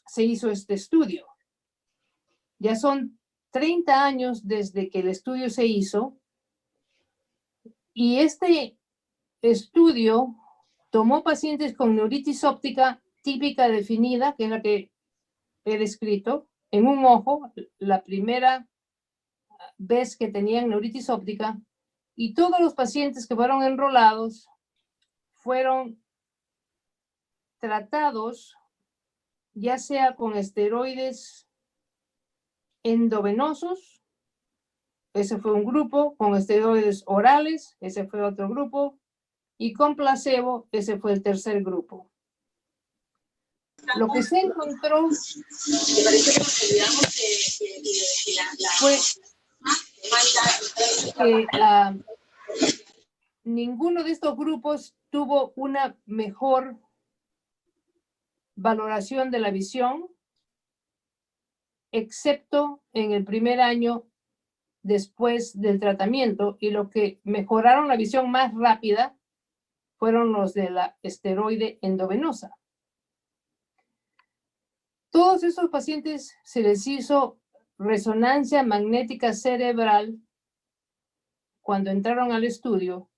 se hizo este estudio. Ya son 30 años desde que el estudio se hizo y este estudio tomó pacientes con neuritis óptica típica definida, que es la que he descrito, en un ojo, la primera vez que tenían neuritis óptica, y todos los pacientes que fueron enrolados fueron tratados ya sea con esteroides endovenosos, ese fue un grupo, con esteroides orales, ese fue otro grupo, y con placebo, ese fue el tercer grupo. Lo que se encontró fue que ninguno de estos grupos tuvo una mejor valoración de la visión, excepto en el primer año después del tratamiento, y los que mejoraron la visión más rápida fueron los de la esteroide endovenosa. Todos estos pacientes se les hizo resonancia magnética cerebral cuando entraron al estudio,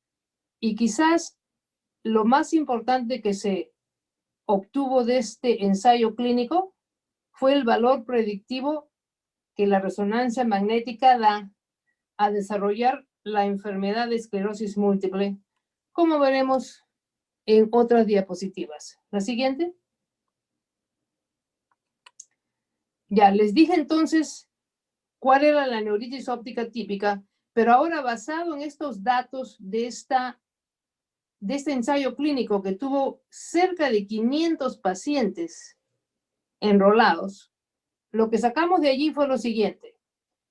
y quizás lo más importante que se obtuvo de este ensayo clínico fue el valor predictivo que la resonancia magnética da a desarrollar la enfermedad de esclerosis múltiple, como veremos en otras diapositivas. La siguiente. Ya les dije entonces cuál era la neuritis óptica típica, pero ahora basado en estos datos de este ensayo clínico que tuvo cerca de 500 pacientes enrolados, lo que sacamos de allí fue lo siguiente.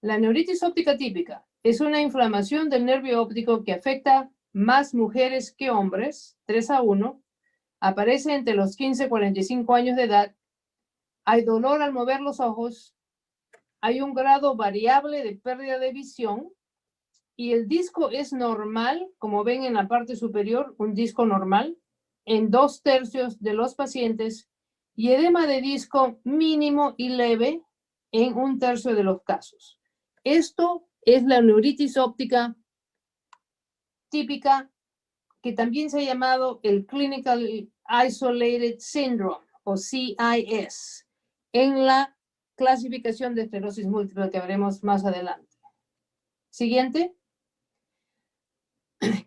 La neuritis óptica típica es una inflamación del nervio óptico que afecta más mujeres que hombres, 3-1, aparece entre los 15 y 45 años de edad, hay dolor al mover los ojos, hay un grado variable de pérdida de visión y el disco es normal, como ven en la parte superior, un disco normal, en 2/3 de los pacientes y edema de disco mínimo y leve en 1/3 de los casos. Esto es la neuritis óptica típica, que también se ha llamado el Clinical Isolated Syndrome, o CIS, en la clasificación de esclerosis múltiple que veremos más adelante. Siguiente.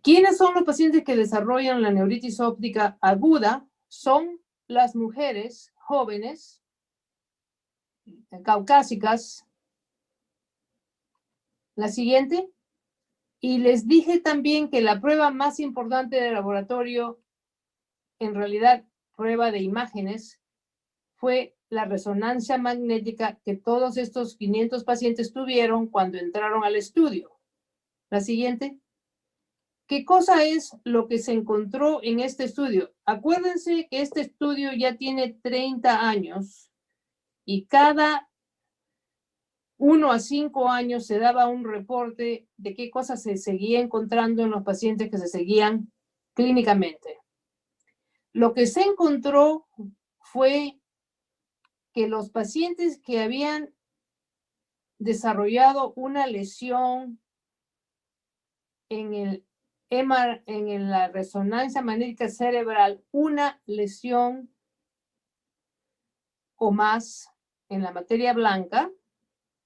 ¿Quiénes son los pacientes que desarrollan la neuritis óptica aguda? Son las mujeres jóvenes, caucásicas. La siguiente. Y les dije también que la prueba más importante del laboratorio, en realidad prueba de imágenes, fue la resonancia magnética que todos estos 500 pacientes tuvieron cuando entraron al estudio. La siguiente. ¿Qué cosa es lo que se encontró en este estudio? Acuérdense que este estudio ya tiene 30 años y cada 1 a 5 años se daba un reporte de qué cosas se seguía encontrando en los pacientes que se seguían clínicamente. Lo que se encontró fue que los pacientes que habían desarrollado una lesión en la resonancia magnética cerebral, una lesión o más en la materia blanca,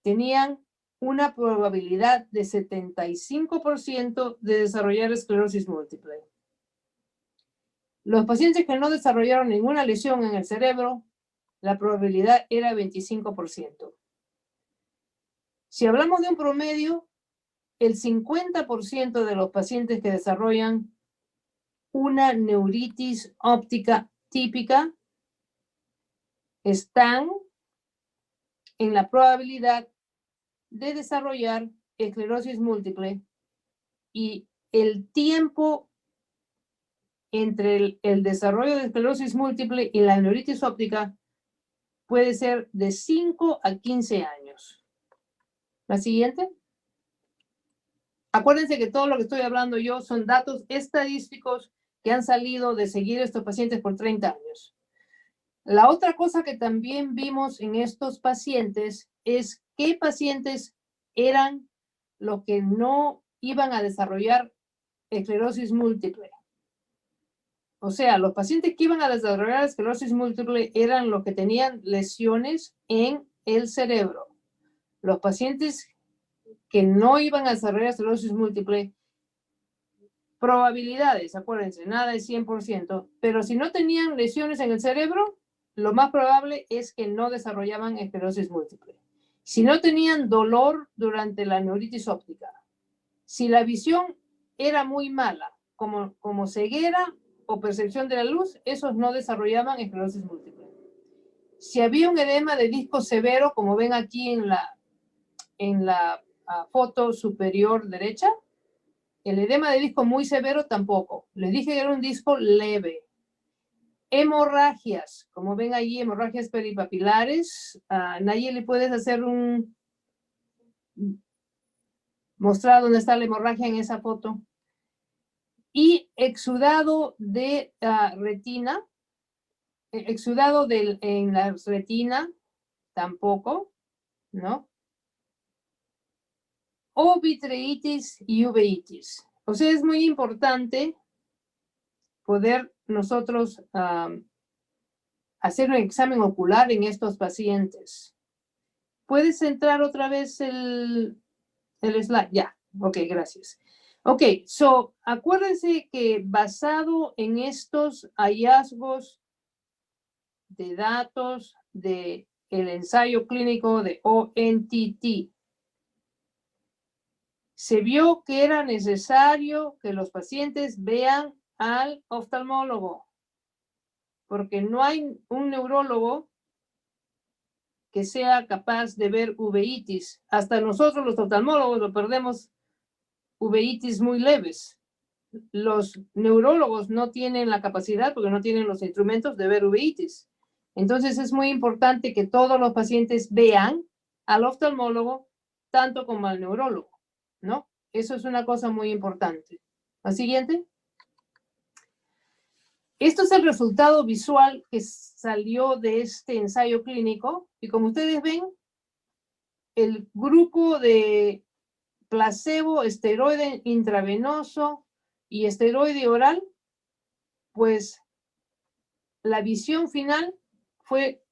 tenían una probabilidad de 75% de desarrollar esclerosis múltiple. Los pacientes que no desarrollaron ninguna lesión en el cerebro, la probabilidad era 25%. Si hablamos de un promedio, el 50% de los pacientes que desarrollan una neuritis óptica típica están en la probabilidad de desarrollar esclerosis múltiple, y el tiempo entre el desarrollo de esclerosis múltiple y la neuritis óptica puede ser de 5 a 15 años. La siguiente. Acuérdense que todo lo que estoy hablando yo son datos estadísticos que han salido de seguir a estos pacientes por 30 años. La otra cosa que también vimos en estos pacientes es qué pacientes eran los que no iban a desarrollar esclerosis múltiple. O sea, los pacientes que iban a desarrollar esclerosis múltiple eran los que tenían lesiones en el cerebro. Los pacientes que no iban a desarrollar esclerosis múltiple, probabilidades, acuérdense, nada es 100%, pero si no tenían lesiones en el cerebro, lo más probable es que no desarrollaban esclerosis múltiple. Si no tenían dolor durante la neuritis óptica, si la visión era muy mala, como ceguera o percepción de la luz, esos no desarrollaban esclerosis múltiple. Si había un edema de disco severo, como ven aquí en la foto superior derecha, el edema de disco muy severo tampoco. Les dije que era un disco leve. Hemorragias, como ven allí, hemorragias peripapilares. Nayeli, ¿puedes hacer mostrar dónde está la hemorragia en esa foto? Y exudado de retina, exudado en la retina, tampoco, ¿no? O vitreitis y uveitis. O sea, es muy importante poder nosotros hacer un examen ocular en estos pacientes. ¿Puedes entrar otra vez el slide? Ya, ok, gracias. Ok, so, acuérdense que basado en estos hallazgos de datos del ensayo clínico de ONTT, se vio que era necesario que los pacientes vean al oftalmólogo, porque no hay un neurólogo que sea capaz de ver uveitis. Hasta nosotros los oftalmólogos lo perdemos uveitis muy leves. Los neurólogos no tienen la capacidad porque no tienen los instrumentos de ver uveitis. Entonces es muy importante que todos los pacientes vean al oftalmólogo tanto como al neurólogo, ¿no? Eso es una cosa muy importante. ¿La siguiente? Esto es el resultado visual que salió de este ensayo clínico y como ustedes ven, el grupo de placebo, esteroide intravenoso y esteroide oral, pues la visión final fue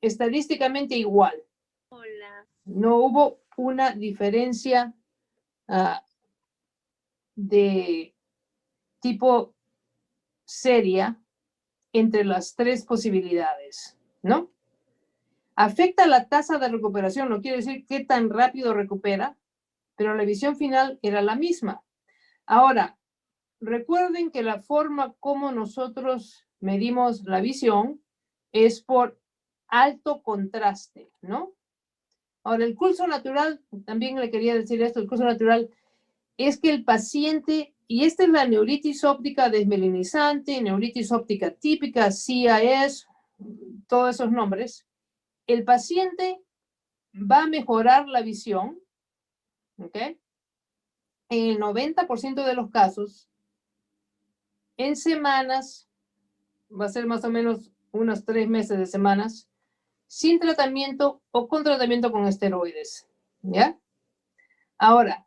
estadísticamente igual. Hola. No hubo una diferencia de tipo seria entre las tres posibilidades, ¿no? Afecta la tasa de recuperación, no quiere decir qué tan rápido recupera, pero la visión final era la misma. Ahora, recuerden que la forma como nosotros medimos la visión es por alto contraste, ¿no? Ahora, el curso natural, también le quería decir esto, el curso natural es que el paciente, y esta es la neuritis óptica desmelinizante, neuritis óptica típica, CIS, todos esos nombres, el paciente va a mejorar la visión, ¿ok? En el 90% de los casos, en semanas, va a ser más o menos unos 3 meses de semanas, sin tratamiento o con tratamiento con esteroides, ¿ya? Ahora,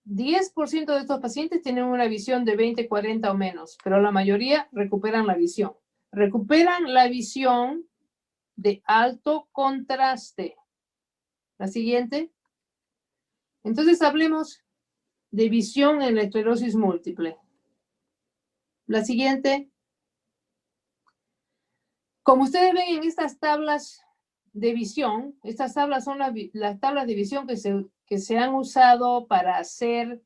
10% de estos pacientes tienen una visión de 20, 40 o menos, pero la mayoría recuperan la visión. Recuperan la visión de alto contraste. La siguiente. Entonces hablemos de visión en la esclerosis múltiple. La siguiente. Como ustedes ven en estas tablas de visión, estas tablas son las tablas de visión que se han usado para hacer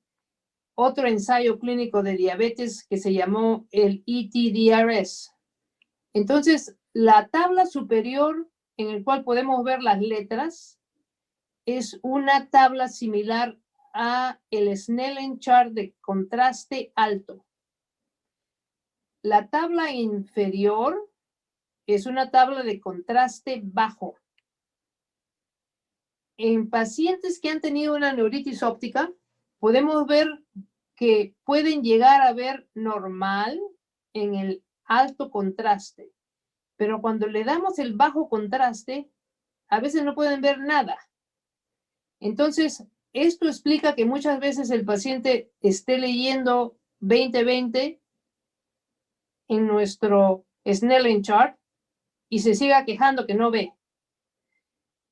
otro ensayo clínico de diabetes que se llamó el ETDRS. Entonces, la tabla superior en el cual podemos ver las letras es una tabla similar a el Snellen chart de contraste alto. La tabla inferior es una tabla de contraste bajo. En pacientes que han tenido una neuritis óptica, podemos ver que pueden llegar a ver normal en el alto contraste. pero cuando le damos el bajo contraste, a veces no pueden ver nada. Entonces, esto explica que muchas veces el paciente esté leyendo 20/20 en nuestro Snellen chart y se siga quejando que no ve.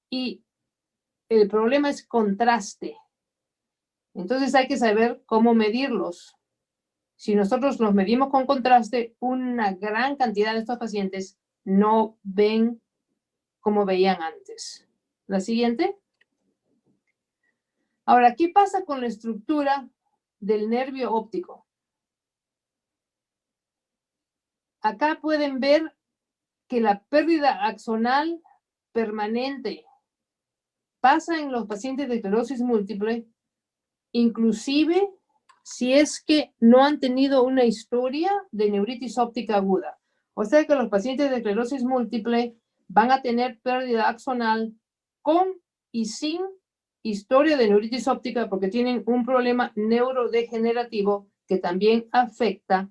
Y el problema es contraste. Entonces hay que saber cómo medirlos. Si nosotros los medimos con contraste, una gran cantidad de estos pacientes no ven como veían antes. La siguiente. Ahora, ¿qué pasa con la estructura del nervio óptico? Acá pueden ver que la pérdida axonal permanente pasa en los pacientes de esclerosis múltiple, inclusive si es que no han tenido una historia de neuritis óptica aguda. O sea que los pacientes de esclerosis múltiple van a tener pérdida axonal con y sin historia de neuritis óptica porque tienen un problema neurodegenerativo que también afecta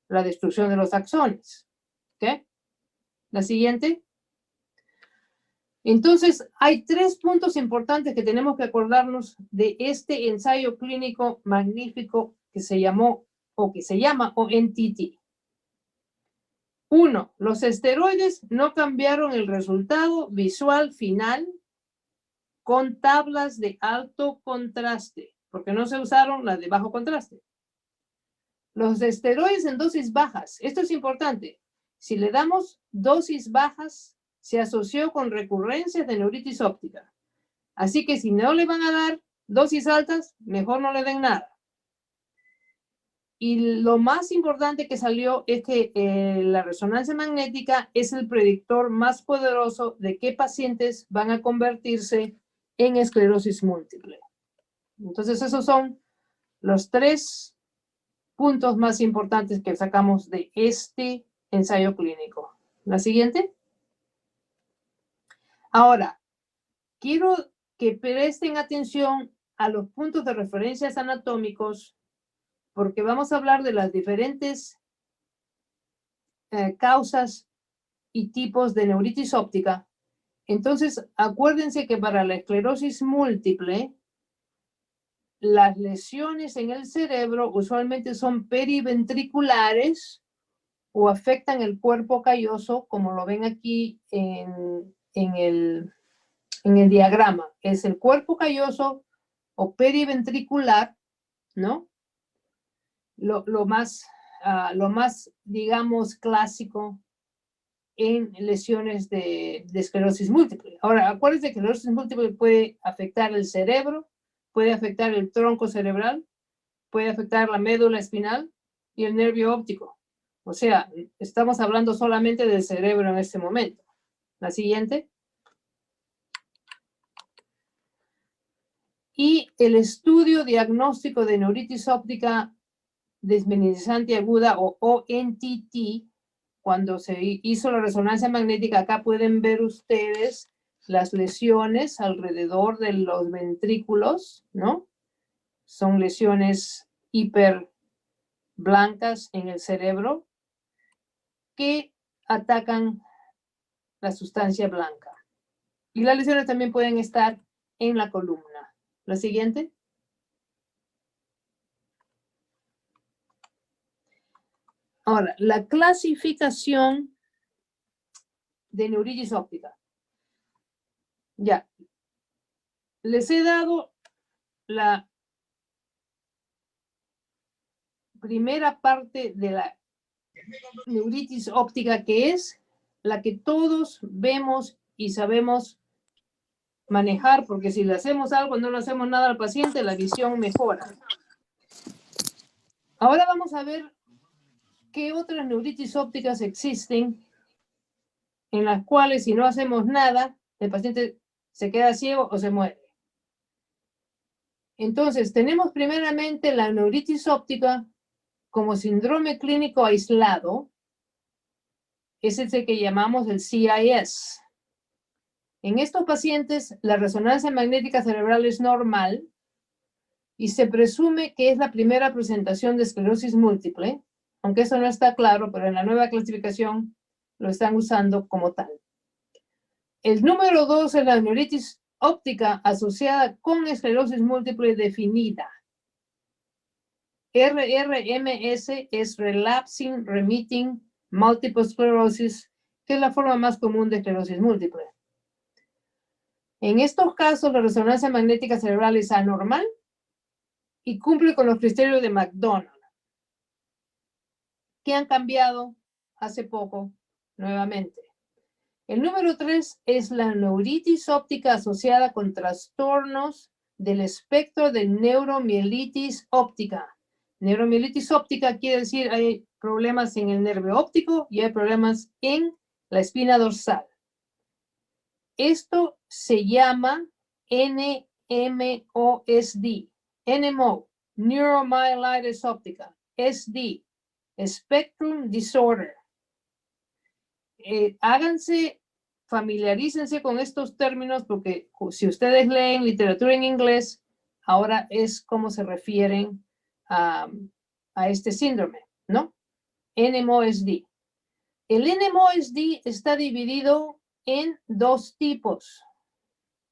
la destrucción de los axones. ¿Ok? La siguiente. Entonces, hay 3 puntos importantes que tenemos que acordarnos de este ensayo clínico magnífico que se llamó o que se llama ONTT. 1. Los esteroides no cambiaron el resultado visual final con tablas de alto contraste, porque no se usaron las de bajo contraste. Los esteroides en dosis bajas, esto es importante. Si le damos dosis bajas, se asoció con recurrencias de neuritis óptica. Así que si no le van a dar dosis altas, mejor no le den nada. Y lo más importante que salió es que la resonancia magnética es el predictor más poderoso de qué pacientes van a convertirse en esclerosis múltiple. Entonces, esos son los 3 puntos más importantes que sacamos de este ensayo clínico. La siguiente. Ahora, quiero que presten atención a los puntos de referencias anatómicos porque vamos a hablar de las diferentes causas y tipos de neuritis óptica. Entonces, acuérdense que para la esclerosis múltiple, las lesiones en el cerebro usualmente son periventriculares o afectan el cuerpo calloso, como lo ven aquí en el diagrama. Es el cuerpo calloso o periventricular, ¿no? Lo más, digamos, clásico en lesiones de esclerosis múltiple. Ahora, acuérdense que la esclerosis múltiple puede afectar el cerebro, puede afectar el tronco cerebral, puede afectar la médula espinal y el nervio óptico. O sea, estamos hablando solamente del cerebro en este momento. La siguiente. Y el estudio diagnóstico de neuritis óptica desmineralizante aguda o ONTT, cuando se hizo la resonancia magnética, acá pueden ver ustedes las lesiones alrededor de los ventrículos, ¿no? Son lesiones hiperblancas en el cerebro que atacan la sustancia blanca. Y las lesiones también pueden estar en la columna. La siguiente. Ahora, la clasificación de neuritis óptica. Ya, les he dado la primera parte de la neuritis óptica, que es la que todos vemos y sabemos manejar, porque si le hacemos algo, no le hacemos nada al paciente, la visión mejora. Ahora vamos a ver qué otras neuritis ópticas existen en las cuales si no hacemos nada, el paciente se queda ciego o se muere. Entonces, tenemos primeramente la neuritis óptica como síndrome clínico aislado, es ese que llamamos el CIS. En estos pacientes, la resonancia magnética cerebral es normal y se presume que es la primera presentación de esclerosis múltiple, aunque eso no está claro, pero en la nueva clasificación lo están usando como tal. El número 2 es la neuritis óptica asociada con esclerosis múltiple definida. RRMS es Relapsing Remitting Multiple Sclerosis, que es la forma más común de esclerosis múltiple. En estos casos, la resonancia magnética cerebral es anormal y cumple con los criterios de McDonald, que han cambiado hace poco nuevamente. El número 3 es la neuritis óptica asociada con trastornos del espectro de neuromielitis óptica. Neuromielitis óptica quiere decir hay problemas en el nervio óptico y hay problemas en la espina dorsal. Esto se llama NMOSD, NMO, Neuromyelitis Optica, SD, Spectrum Disorder. Familiarícense con estos términos porque si ustedes leen literatura en inglés, ahora es como se refieren a este síndrome, ¿no? NMOSD. El NMOSD está dividido en dos tipos.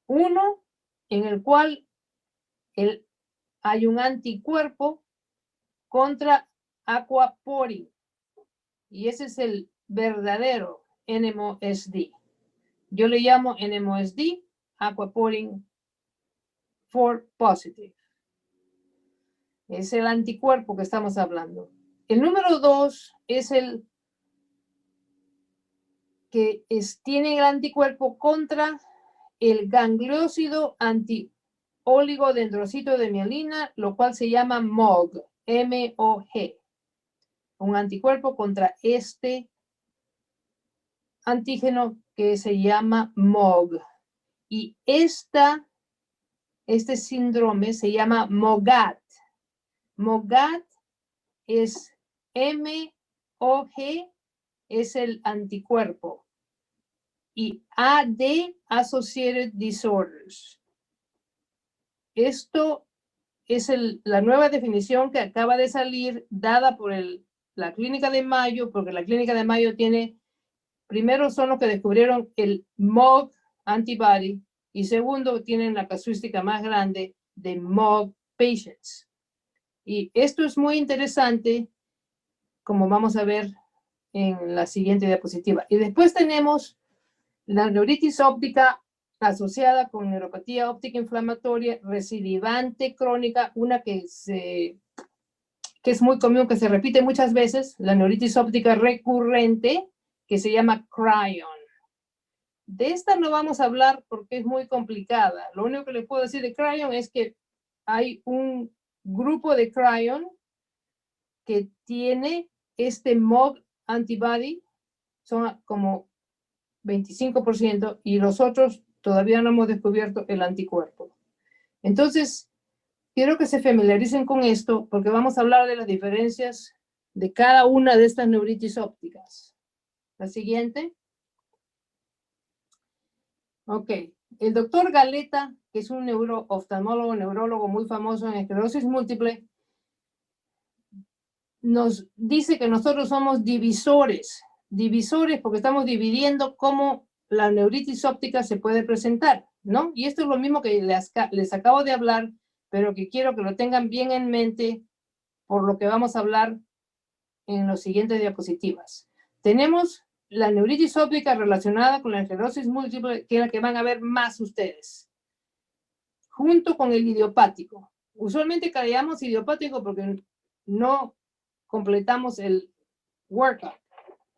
Uno, en el cual hay un anticuerpo contra aquaporin. Y ese es el verdadero NMOSD. Yo le llamo NMOSD, aquaporin 4 positive. Es el anticuerpo que estamos hablando. El número 2 es el que tiene el anticuerpo contra el gangliósido anti-oligodendrocito de mielina, lo cual se llama MOG, M-O-G. Un anticuerpo contra este antígeno que se llama MOG. Y este síndrome se llama MOGAD. MOGAD es M-O-G, es el anticuerpo. Y AD, Associated Disorders. Esto es la nueva definición que acaba de salir, dada por la Clínica de Mayo, porque la Clínica de Mayo primero son los que descubrieron el MOG antibody, y segundo, tienen la casuística más grande de MOG patients. Y esto es muy interesante, como vamos a ver en la siguiente diapositiva. Y después tenemos la neuritis óptica asociada con neuropatía óptica inflamatoria recidivante crónica, una que es muy común, que se repite muchas veces, la neuritis óptica recurrente, que se llama CRYON. De esta no vamos a hablar porque es muy complicada. Lo único que les puedo decir de CRYON es que hay un grupo de CRYON que tiene este MOG antibody, son como 25%, y los otros todavía no hemos descubierto el anticuerpo. Entonces, quiero que se familiaricen con esto porque vamos a hablar de las diferencias de cada una de estas neuritis ópticas. La siguiente. Ok. El doctor Galeta, que es un oftalmólogo, neurólogo muy famoso en esclerosis múltiple, nos dice que nosotros somos divisores porque estamos dividiendo cómo la neuritis óptica se puede presentar, ¿no? Y esto es lo mismo que les acabo de hablar, pero que quiero que lo tengan bien en mente por lo que vamos a hablar en las siguientes diapositivas. Tenemos la neuritis óptica relacionada con la esclerosis múltiple, que es la que van a ver más ustedes, junto con el idiopático. Usualmente callamos idiopático porque no completamos el workup,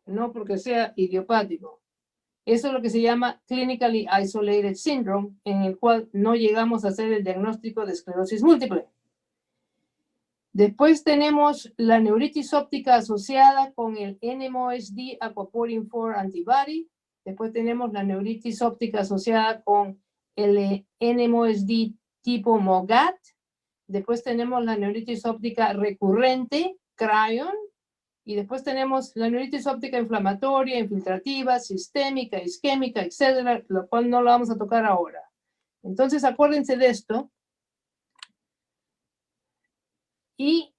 no porque sea idiopático. Eso es lo que se llama Clinically Isolated Syndrome, en el cual no llegamos a hacer el diagnóstico de esclerosis múltiple. Después tenemos la neuritis óptica asociada con el NMOSD aquaporin 4 antibody. Después tenemos la neuritis óptica asociada con el NMOSD tipo MOGAD. Después tenemos la neuritis óptica recurrente, CRYON. Y después tenemos la neuritis óptica inflamatoria, infiltrativa, sistémica, isquémica, etcétera, lo cual no lo vamos a tocar ahora. Entonces, acuérdense de esto. Y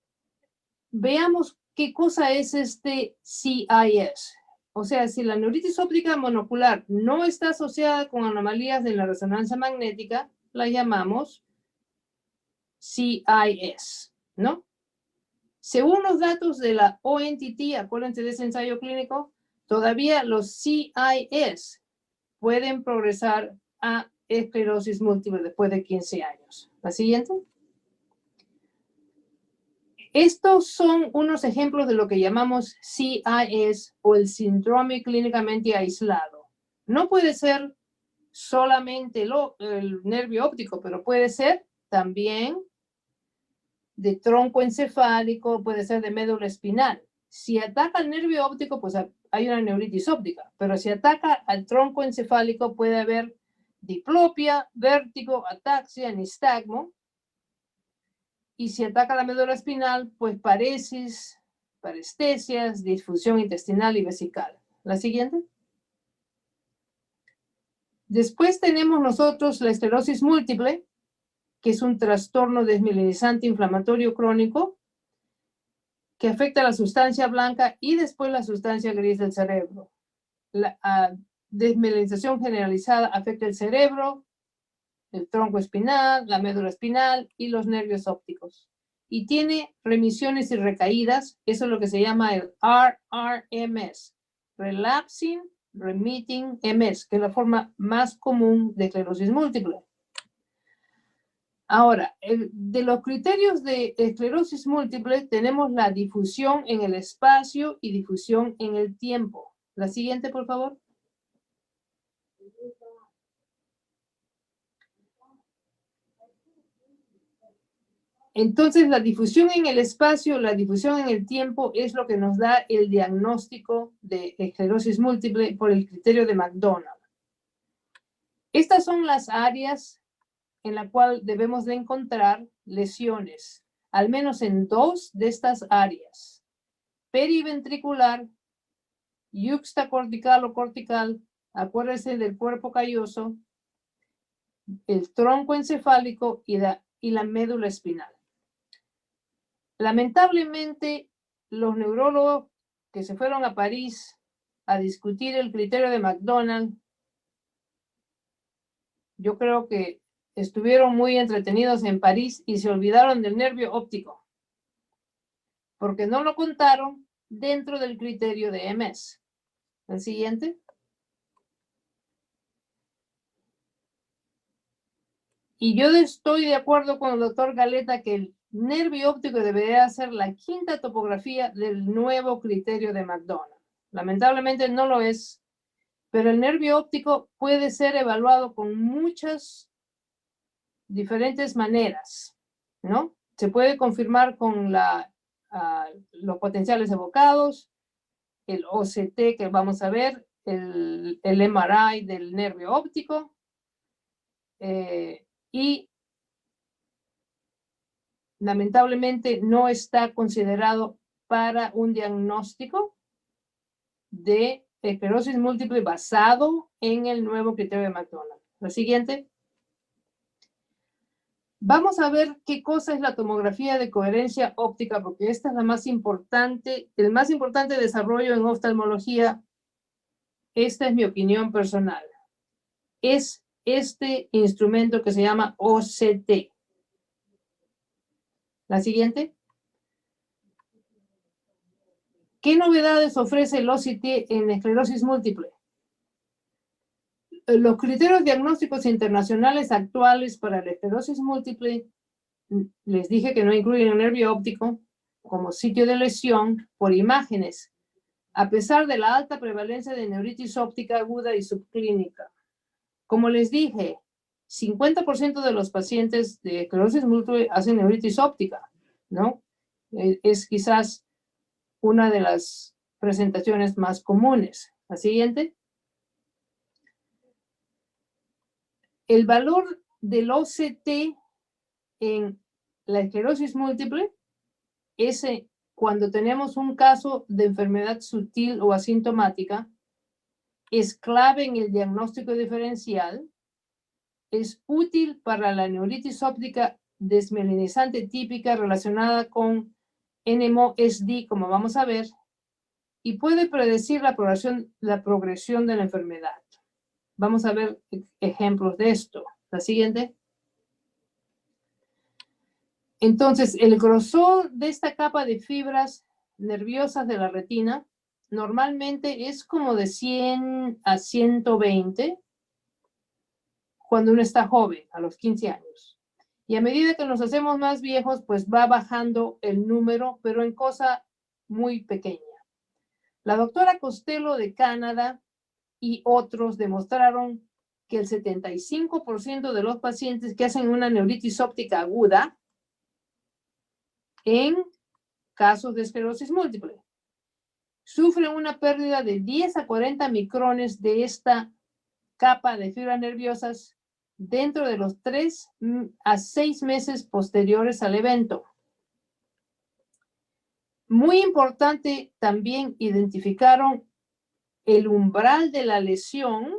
veamos qué cosa es este CIS. O sea, si la neuritis óptica monocular no está asociada con anomalías de la resonancia magnética, la llamamos CIS, ¿no? Según los datos de la ONTT, acuérdense de ese ensayo clínico, todavía los CIS pueden progresar a esclerosis múltiple después de 15 años. ¿La siguiente? Estos son unos ejemplos de lo que llamamos CIS o el síndrome clínicamente aislado. No puede ser solamente el nervio óptico, pero puede ser también de tronco encefálico, puede ser de médula espinal. Si ataca al nervio óptico, pues hay una neuritis óptica, pero si ataca al tronco encefálico puede haber diplopia, vértigo, ataxia, nistagmo. Y si ataca la médula espinal, pues paresis, parestesias, disfunción intestinal y vesical. La siguiente. Después tenemos nosotros la esclerosis múltiple, que es un trastorno desmielinizante inflamatorio crónico que afecta a la sustancia blanca y después la sustancia gris del cerebro. La desmielinización generalizada afecta el cerebro, el tronco espinal, la médula espinal y los nervios ópticos. Y tiene remisiones y recaídas, eso es lo que se llama el RRMS, Relapsing Remitting MS, que es la forma más común de esclerosis múltiple. Ahora, de los criterios de esclerosis múltiple tenemos la difusión en el espacio y difusión en el tiempo. La siguiente, por favor. Entonces, la difusión en el espacio, la difusión en el tiempo es lo que nos da el diagnóstico de esclerosis múltiple por el criterio de McDonald. Estas son las áreas en la cual debemos de encontrar lesiones, al menos en 2 de estas áreas: periventricular, yuxtacortical o cortical, acuérdense del cuerpo calloso, el tronco encefálico y la médula espinal. Lamentablemente, los neurólogos que se fueron a París a discutir el criterio de McDonald, yo creo que estuvieron muy entretenidos en París y se olvidaron del nervio óptico, porque no lo contaron dentro del criterio de MS. El siguiente. Y yo estoy de acuerdo con el doctor Galeta que el nervio óptico debería ser la 5ª topografía del nuevo criterio de McDonald. Lamentablemente no lo es, pero el nervio óptico puede ser evaluado con muchas diferentes maneras, ¿no? Se puede confirmar con los potenciales evocados, el OCT que vamos a ver, el MRI del nervio óptico, y lamentablemente no está considerado para un diagnóstico de esclerosis múltiple basado en el nuevo criterio de McDonald. La siguiente. Vamos a ver qué cosa es la tomografía de coherencia óptica, porque esta es la más importante, el más importante desarrollo en oftalmología. Esta es mi opinión personal. Es este instrumento que se llama OCT. La siguiente. ¿Qué novedades ofrece el OCT en esclerosis múltiple? Los criterios diagnósticos internacionales actuales para la esclerosis múltiple, les dije que no incluyen el nervio óptico como sitio de lesión por imágenes, a pesar de la alta prevalencia de neuritis óptica aguda y subclínica. Como les dije, 50% de los pacientes de esclerosis múltiple hacen neuritis óptica, ¿no? Es quizás una de las presentaciones más comunes. La siguiente. El valor del OCT en la esclerosis múltiple es cuando tenemos un caso de enfermedad sutil o asintomática, es clave en el diagnóstico diferencial, es útil para la neuritis óptica desmielinizante típica relacionada con NMOSD, como vamos a ver, y puede predecir la progresión de la enfermedad. Vamos a ver ejemplos de esto. La siguiente. Entonces, el grosor de esta capa de fibras nerviosas de la retina normalmente es como de 100 a 120 cuando uno está joven, a los 15 años. Y a medida que nos hacemos más viejos, pues va bajando el número, pero en cosa muy pequeña. La doctora Costello de Canadá y otros demostraron que el 75% de los pacientes que hacen una neuritis óptica aguda en casos de esclerosis múltiple sufren una pérdida de 10 a 40 micrones de esta capa de fibras nerviosas dentro de los 3 a 6 meses posteriores al evento. Muy importante, también identificaron el umbral de la lesión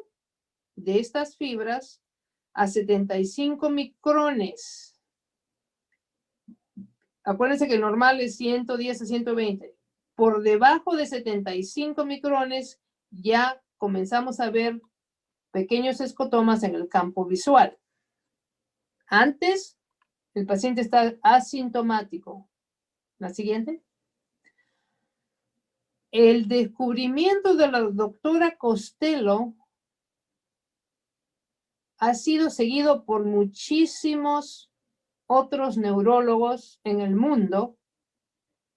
de estas fibras a 75 micrones. Acuérdense que el normal es 110 a 120. Por debajo de 75 micrones ya comenzamos a ver pequeños escotomas en el campo visual. Antes, el paciente está asintomático. La siguiente. El descubrimiento de la doctora Costello ha sido seguido por muchísimos otros neurólogos en el mundo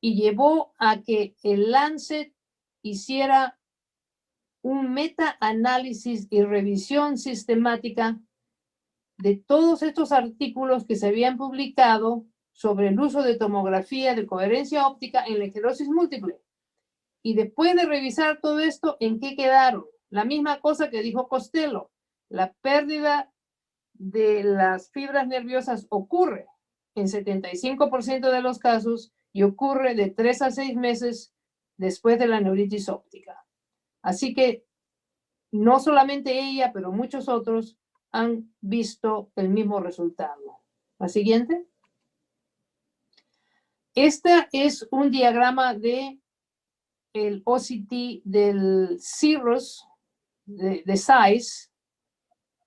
y llevó a que el Lancet hiciera un metaanálisis y revisión sistemática de todos estos artículos que se habían publicado sobre el uso de tomografía de coherencia óptica en la esclerosis múltiple. Y después de revisar todo esto, ¿en qué quedaron? La misma cosa que dijo Costello. La pérdida de las fibras nerviosas ocurre en 75% de los casos y ocurre de 3 a 6 meses después de la neuritis óptica. Así que no solamente ella, pero muchos otros han visto el mismo resultado. La siguiente. Este es un diagrama de el OCT del cirrus de size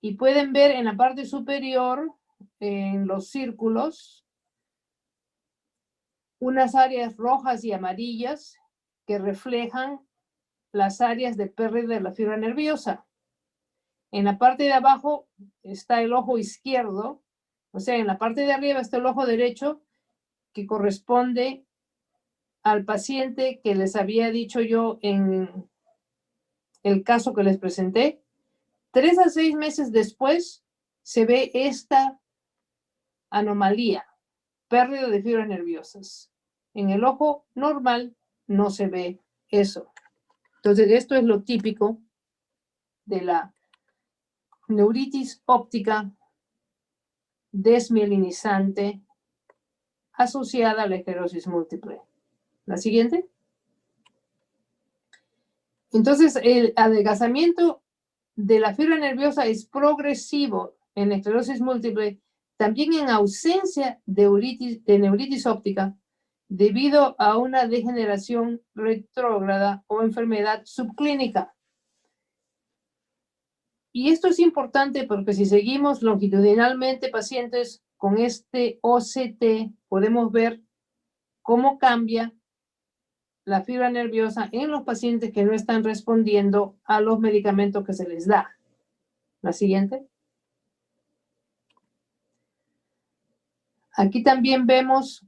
y pueden ver en la parte superior, en los círculos, unas áreas rojas y amarillas que reflejan las áreas de pérdida de la fibra nerviosa. En la parte de abajo está el ojo izquierdo, o sea, en la parte de arriba está el ojo derecho, que corresponde al paciente que les había dicho yo en el caso que les presenté. 3 a 6 meses después se ve esta anomalía, pérdida de fibras nerviosas. En el ojo normal no se ve eso. Entonces, esto es lo típico de la neuritis óptica desmielinizante asociada a la esclerosis múltiple. La siguiente. Entonces, el adelgazamiento de la fibra nerviosa es progresivo en la esclerosis múltiple, también en ausencia de neuritis óptica, debido a una degeneración retrógrada o enfermedad subclínica. Y esto es importante porque si seguimos longitudinalmente pacientes con este OCT, podemos ver cómo cambia la fibra nerviosa en los pacientes que no están respondiendo a los medicamentos que se les da. La siguiente. Aquí también vemos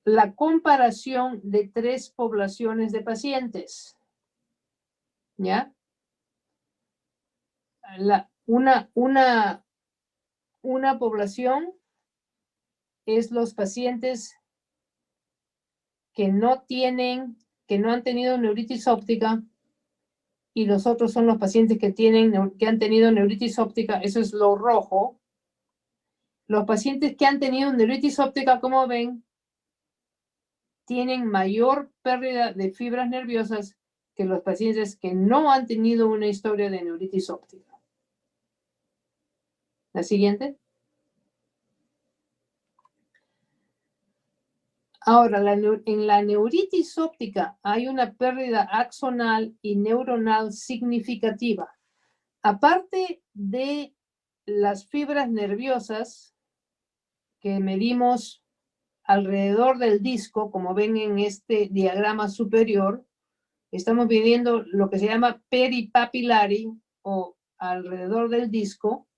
la comparación de 3 poblaciones de pacientes. ¿Ya? Una población es los pacientes que no han tenido neuritis óptica, y los otros son los pacientes que han tenido neuritis óptica, eso es lo rojo. Los pacientes que han tenido neuritis óptica, como ven, tienen mayor pérdida de fibras nerviosas que los pacientes que no han tenido una historia de neuritis óptica. La siguiente. Ahora, en la neuritis óptica hay una pérdida axonal y neuronal significativa. Aparte de las fibras nerviosas que medimos alrededor del disco, como ven en este diagrama superior, estamos midiendo lo que se llama peripapillary o alrededor del disco.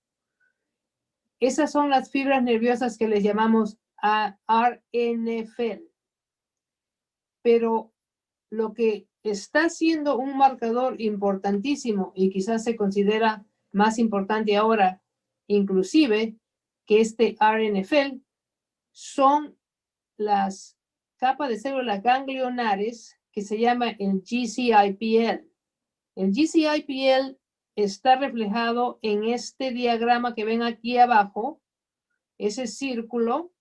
Esas son las fibras nerviosas que les llamamos RNFL. Pero lo que está siendo un marcador importantísimo y quizás se considera más importante ahora, inclusive, que este RNFL, son las capas de células ganglionares que se llama el GCIPL. El GCIPL está reflejado en este diagrama que ven aquí abajo, ese círculo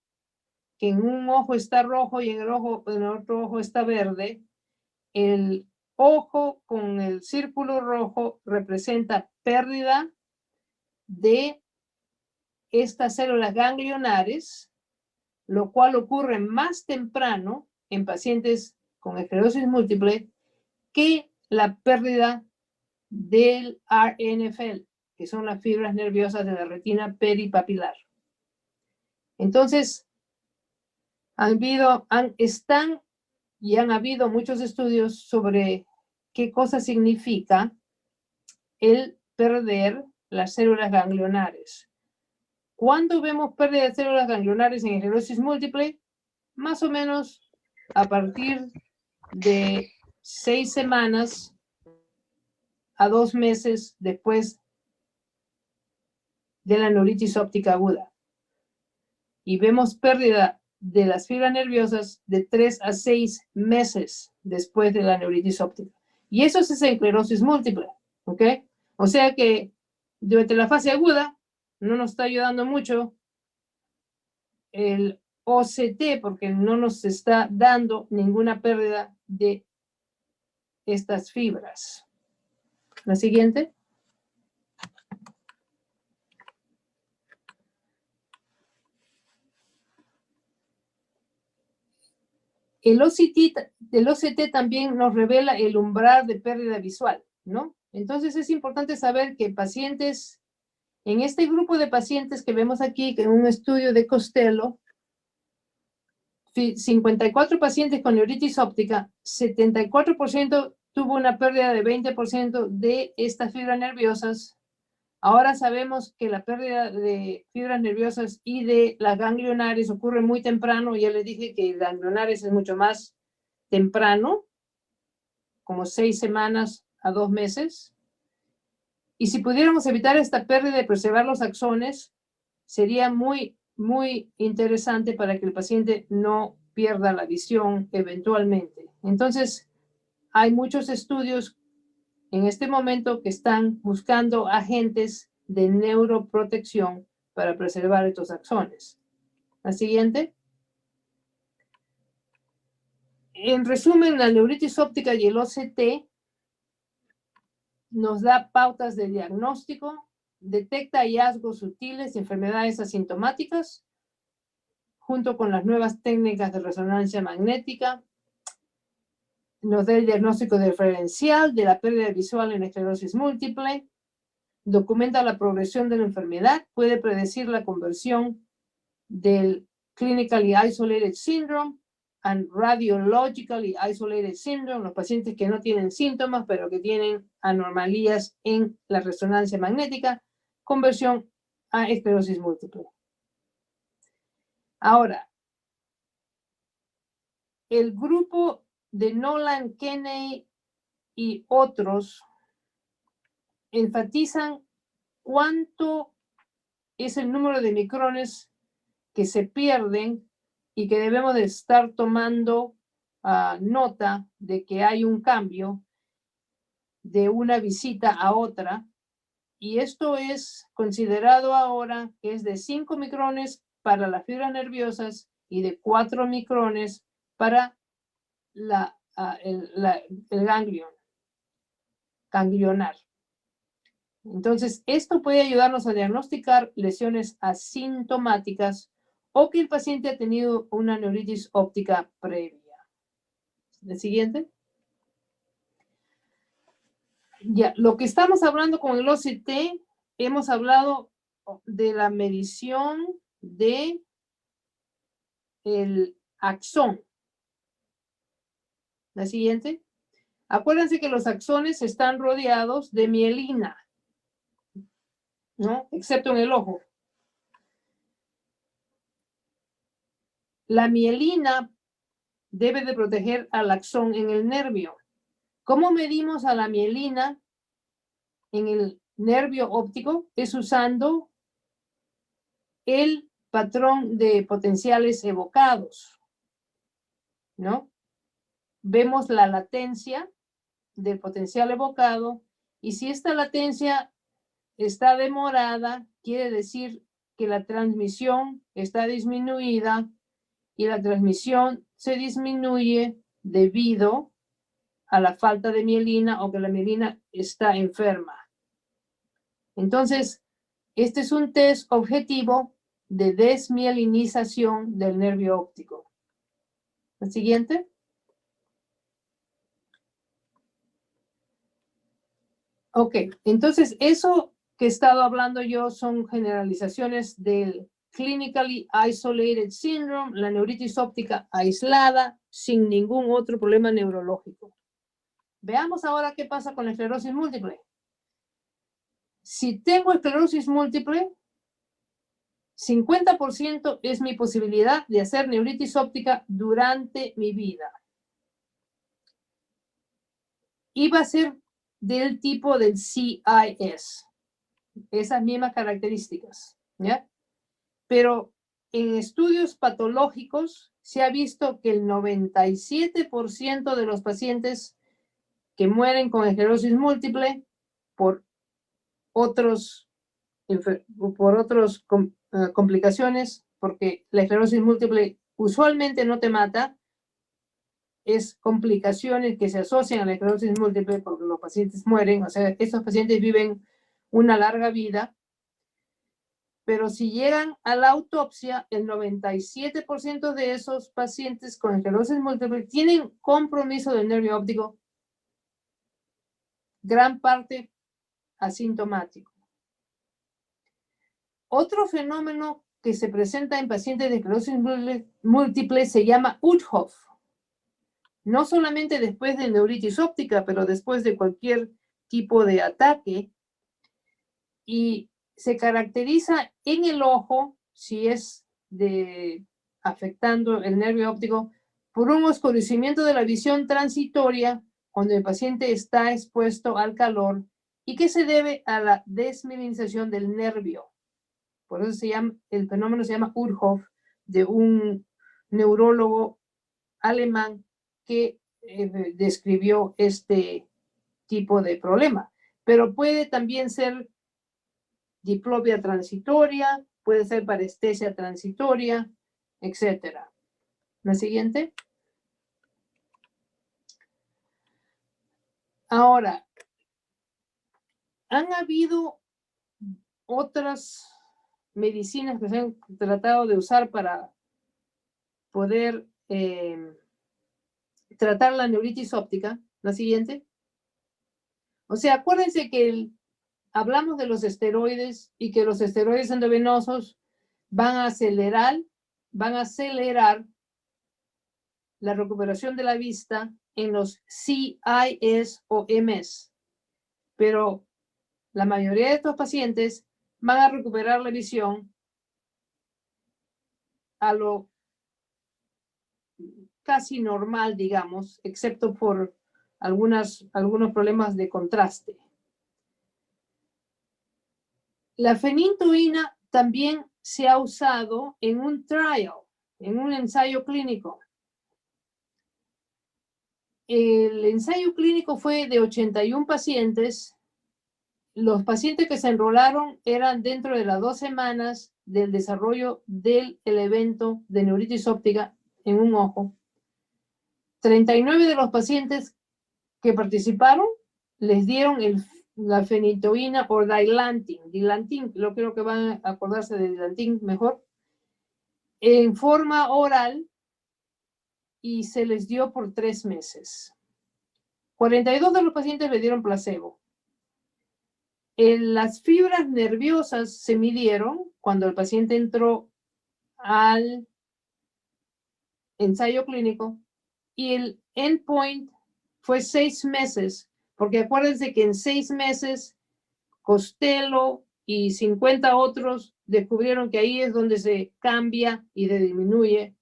que en un ojo está rojo y en el otro ojo está verde. El ojo con el círculo rojo representa pérdida de estas células ganglionares, lo cual ocurre más temprano en pacientes con esclerosis múltiple que la pérdida del RNFL, que son las fibras nerviosas de la retina peripapilar. Entonces, han habido muchos estudios sobre qué cosa significa el perder las células ganglionares. ¿Cuándo vemos pérdida de células ganglionares en esclerosis múltiple? Más o menos a partir de 6 semanas a 2 meses después de la neuritis óptica aguda. Y vemos pérdida de las fibras nerviosas de 3 a 6 meses después de la neuritis óptica. Y eso es esclerosis múltiple, ¿ok? O sea que durante la fase aguda no nos está ayudando mucho el OCT porque no nos está dando ninguna pérdida de estas fibras. La siguiente. El OCT también nos revela el umbral de pérdida visual, ¿no? Entonces es importante saber que pacientes, en este grupo de pacientes que vemos aquí, que en un estudio de Costello, 54 pacientes con neuritis óptica, 74% tuvo una pérdida de 20% de estas fibras nerviosas. Ahora sabemos que la pérdida de fibras nerviosas y de las ganglionares ocurre muy temprano. Ya les dije que ganglionares es mucho más temprano, como 6 semanas a 2 meses. Y si pudiéramos evitar esta pérdida y preservar los axones, sería muy, muy interesante para que el paciente no pierda la visión eventualmente. Entonces, hay muchos estudios en este momento que están buscando agentes de neuroprotección para preservar estos axones. La siguiente. En resumen, la neuritis óptica y el OCT nos da pautas de diagnóstico, detecta hallazgos sutiles de enfermedades asintomáticas, junto con las nuevas técnicas de resonancia magnética, nos da el diagnóstico diferencial de la pérdida visual en esclerosis múltiple, documenta la progresión de la enfermedad, puede predecir la conversión del clinically isolated syndrome and radiologically isolated syndrome, los pacientes que no tienen síntomas, pero que tienen anomalías en la resonancia magnética, conversión a esclerosis múltiple. Ahora, el grupo de Nolan, Kenney y otros enfatizan cuánto es el número de micrones que se pierden y que debemos de estar tomando nota de que hay un cambio de una visita a otra. Y esto es considerado ahora que es de 5 micrones para las fibras nerviosas y de 4 micrones para el ganglionar. Entonces, esto puede ayudarnos a diagnosticar lesiones asintomáticas o que el paciente ha tenido una neuritis óptica previa. ¿El siguiente? Ya, lo que estamos hablando con el OCT, hemos hablado de la medición de el axón. La siguiente. Acuérdense que los axones están rodeados de mielina, ¿no? Excepto en el ojo. La mielina debe de proteger al axón en el nervio. ¿Cómo medimos a la mielina en el nervio óptico? Es usando el patrón de potenciales evocados, ¿no? Vemos la latencia del potencial evocado y si esta latencia está demorada, quiere decir que la transmisión está disminuida y la transmisión se disminuye debido a la falta de mielina o que la mielina está enferma. Entonces, este es un test objetivo de desmielinización del nervio óptico. ¿El siguiente? Ok, entonces eso que he estado hablando yo son generalizaciones del Clinically Isolated Syndrome, la neuritis óptica aislada, sin ningún otro problema neurológico. Veamos ahora qué pasa con la esclerosis múltiple. Si tengo esclerosis múltiple, 50% es mi posibilidad de hacer neuritis óptica durante mi vida. Y va a ser del tipo del CIS, esas mismas características, ¿ya? Pero en estudios patológicos se ha visto que el 97% de los pacientes que mueren con esclerosis múltiple por otras complicaciones, porque la esclerosis múltiple usualmente no te mata, es complicaciones que se asocian a la esclerosis múltiple porque los pacientes mueren, o sea, estos pacientes viven una larga vida, pero si llegan a la autopsia, el 97% de esos pacientes con esclerosis múltiple tienen compromiso del nervio óptico, gran parte asintomático. Otro fenómeno que se presenta en pacientes de esclerosis múltiple se llama Uthoff. No solamente después de neuritis óptica, pero después de cualquier tipo de ataque. Y se caracteriza en el ojo, si es afectando el nervio óptico, por un oscurecimiento de la visión transitoria cuando el paciente está expuesto al calor y que se debe a la desmielinización del nervio. Por eso el fenómeno se llama Uthoff, de un neurólogo alemán que describió este tipo de problema. Pero puede también ser diplopia transitoria, puede ser parestesia transitoria, etc. ¿La siguiente? Ahora, han habido otras medicinas que se han tratado de usar para poder tratar la neuritis óptica. La siguiente. O sea, acuérdense que hablamos de los esteroides y que los esteroides endovenosos van a acelerar la recuperación de la vista en los CIS o MS. Pero la mayoría de estos pacientes van a recuperar la visión a lo casi normal, digamos, excepto por algunos problemas de contraste. La fenitoína también se ha usado en un trial, en un ensayo clínico. El ensayo clínico fue de 81 pacientes. Los pacientes que se enrolaron eran dentro de las 2 semanas del desarrollo del evento de neuritis óptica en un ojo. 39 de los pacientes que participaron les dieron la fenitoína o dilantin. Dilantin, yo creo que van a acordarse de dilantin mejor. en forma oral y se les dio por 3 meses. 42 de los pacientes le dieron placebo. Las fibras nerviosas se midieron cuando el paciente entró al ensayo clínico y el endpoint fue 6 meses, porque acuérdense que en 6 meses Costello y 50 otros descubrieron que ahí es donde se cambia y disminuye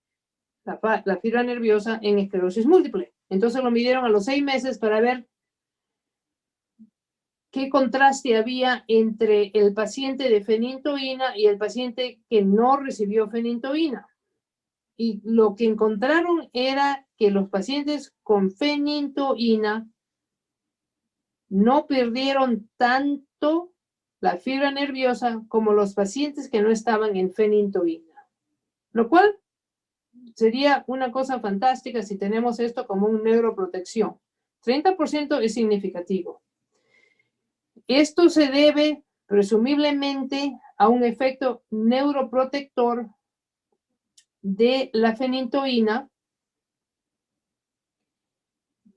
la fibra nerviosa en esclerosis múltiple. Entonces lo midieron a los 6 meses para ver qué contraste había entre el paciente de fenitoína y el paciente que no recibió fenitoína. Y lo que encontraron era que los pacientes con fenitoína no perdieron tanto la fibra nerviosa como los pacientes que no estaban en fenitoína. Lo cual sería una cosa fantástica si tenemos esto como un neuroprotección. 30% es significativo. Esto se debe presumiblemente a un efecto neuroprotector de la fenitoína,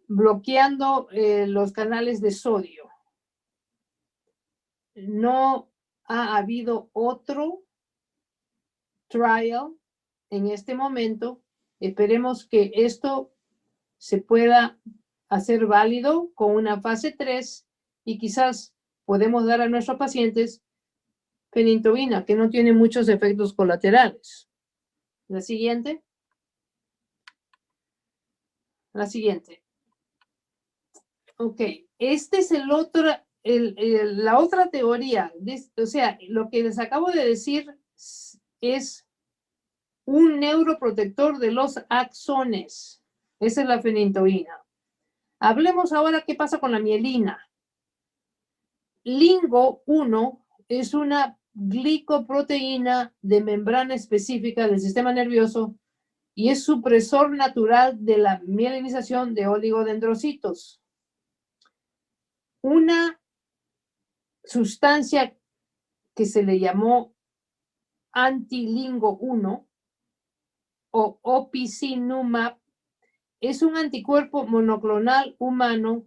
bloqueando los canales de sodio. No ha habido otro trial en este momento. Esperemos que esto se pueda hacer válido con una fase 3 y quizás podemos dar a nuestros pacientes fenitoína, que no tiene muchos efectos colaterales. La siguiente. La siguiente. Ok, este es la otra teoría. O sea, lo que les acabo de decir es un neuroprotector de los axones. Esa es la fenitoína. Hablemos ahora qué pasa con la mielina. LINGO-1 es una glicoproteína de membrana específica del sistema nervioso y es supresor natural de la mielinización de oligodendrocitos. Una sustancia que se le llamó anti-LINGO-1 o opicinumab es un anticuerpo monoclonal humano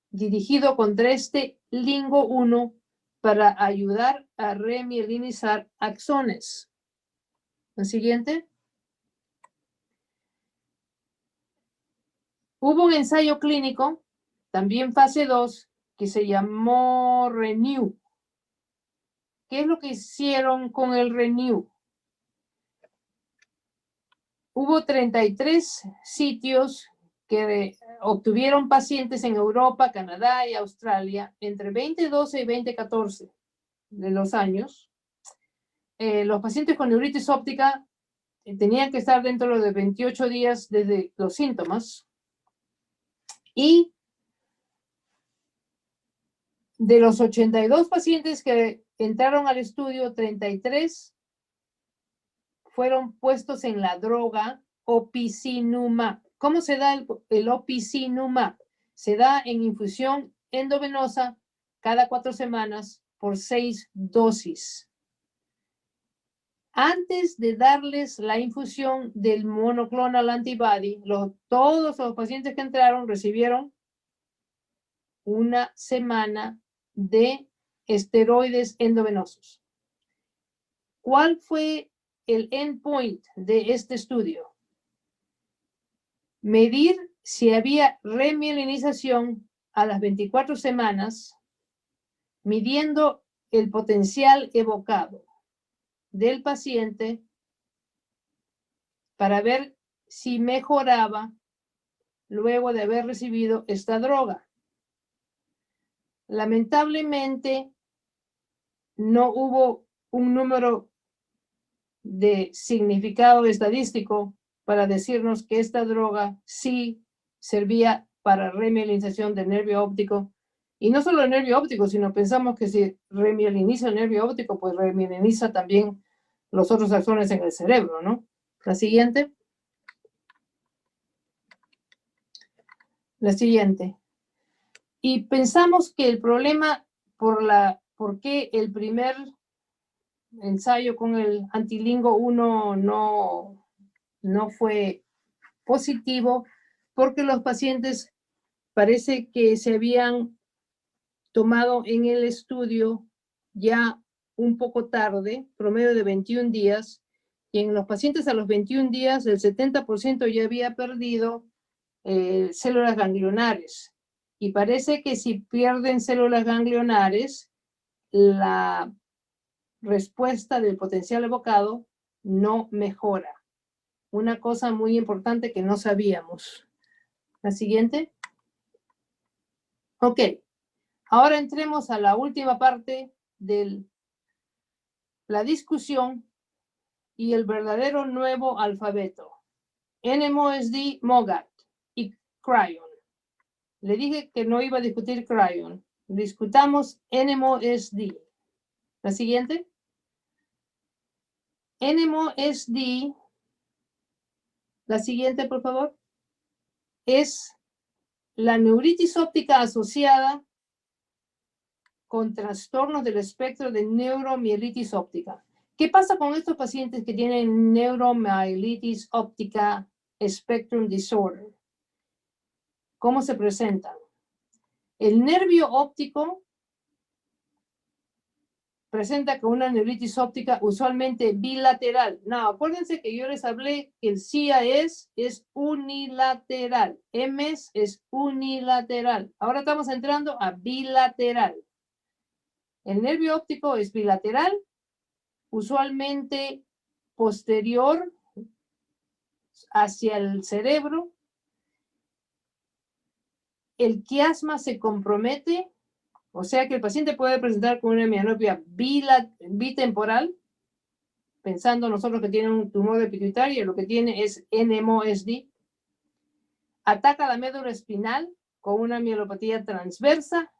dirigido contra este LINGO-1 para ayudar a remielinizar axones. ¿El siguiente? Hubo un ensayo clínico, también fase 2, que se llamó RENEW. ¿Qué es lo que hicieron con el RENEW? Hubo 33 sitios que obtuvieron pacientes en Europa, Canadá y Australia entre 2012 y 2014 de los años. Los pacientes con neuritis óptica tenían que estar dentro de 28 días desde los síntomas. Y de los 82 pacientes que entraron al estudio, 33 fueron puestos en la droga opicinumab. ¿Cómo se da el opicinumab? Se da en infusión endovenosa cada 4 semanas por 6 dosis. Antes de darles la infusión del monoclonal antibody, todos los pacientes que entraron recibieron una semana de esteroides endovenosos. ¿Cuál fue el endpoint de este estudio? Medir si había remielinización a las 24 semanas, midiendo el potencial evocado del paciente para ver si mejoraba luego de haber recibido esta droga. Lamentablemente, no hubo un número de significado estadístico para decirnos que esta droga sí servía para remielinización del nervio óptico. Y no solo el nervio óptico, sino pensamos que si remieliniza el nervio óptico, pues remieliniza también los otros axones en el cerebro, ¿no? La siguiente. La siguiente. Y pensamos que el problema por qué el primer ensayo con el antilingo 1 no fue positivo porque los pacientes parece que se habían tomado en el estudio ya un poco tarde, promedio de 21 días, y en los pacientes a los 21 días el 70% ya había perdido células ganglionares. Y parece que si pierden células ganglionares, la respuesta del potencial evocado no mejora. Una cosa muy importante que no sabíamos. La siguiente. Ok. Ahora entremos a la última parte de la discusión y el verdadero nuevo alfabeto. NMOSD, MOGAT y Cryon. Le dije que no iba a discutir Cryon. Discutamos NMOSD. La siguiente. NMOSD, la siguiente, por favor, es la neuritis óptica asociada con trastornos del espectro de neuromielitis óptica. ¿Qué pasa con estos pacientes que tienen neuromielitis óptica spectrum disorder? ¿Cómo se presentan? El nervio óptico presenta con una neuritis óptica usualmente bilateral. No, acuérdense que yo les hablé que el CIAS es unilateral. MS es unilateral. Ahora estamos entrando a bilateral. El nervio óptico es bilateral, usualmente posterior hacia el cerebro. El quiasma se compromete, o sea que el paciente puede presentar con una mianopia bitemporal, pensando nosotros que tiene un tumor de pituitaria, lo que tiene es NMOSD. Ataca la médula espinal con una mielopatía transversa,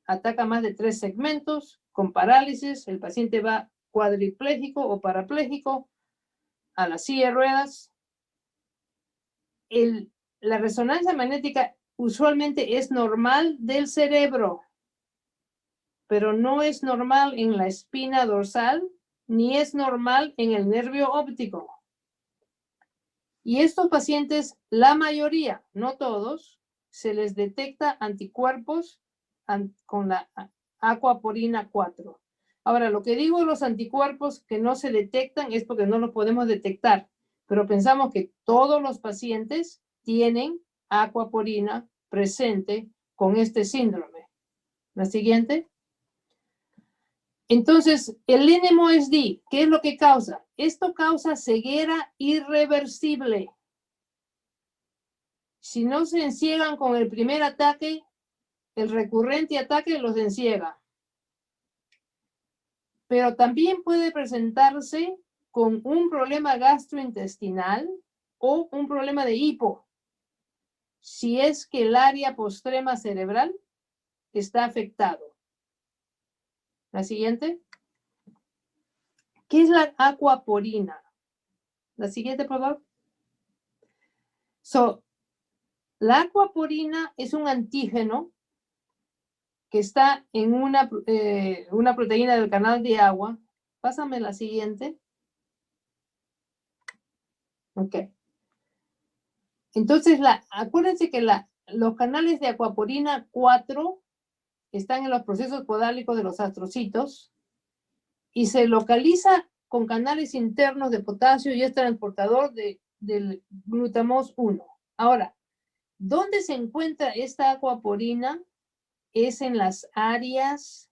ataca más de 3 segmentos, con parálisis, el paciente va cuadripléjico o parapléjico a la silla de ruedas. La resonancia magnética usualmente es normal del cerebro, pero no es normal en la espina dorsal, ni es normal en el nervio óptico. Y estos pacientes, la mayoría, no todos, se les detecta anticuerpos con la aquaporina 4. Ahora, lo que digo de los anticuerpos que no se detectan es porque no los podemos detectar, pero pensamos que todos los pacientes tienen aquaporina presente con este síndrome. La siguiente. Entonces, el NMOSD, ¿qué es lo que causa? Esto causa ceguera irreversible. Si no se enciegan con el primer ataque, el recurrente ataque los enciega. Pero también puede presentarse con un problema gastrointestinal o un problema de hipo, si es que el área postrema cerebral está afectado. La siguiente. ¿Qué es la aquaporina? La siguiente, por favor. La aquaporina es un antígeno que está en una proteína del canal de agua. Pásame la siguiente. Ok. Entonces, acuérdense que los canales de aquaporina 4 están en los procesos podálicos de los astrocitos y se localiza con canales internos de potasio y es transportador del glutamos 1. Ahora, ¿dónde se encuentra esta aquaporina? Es en las áreas,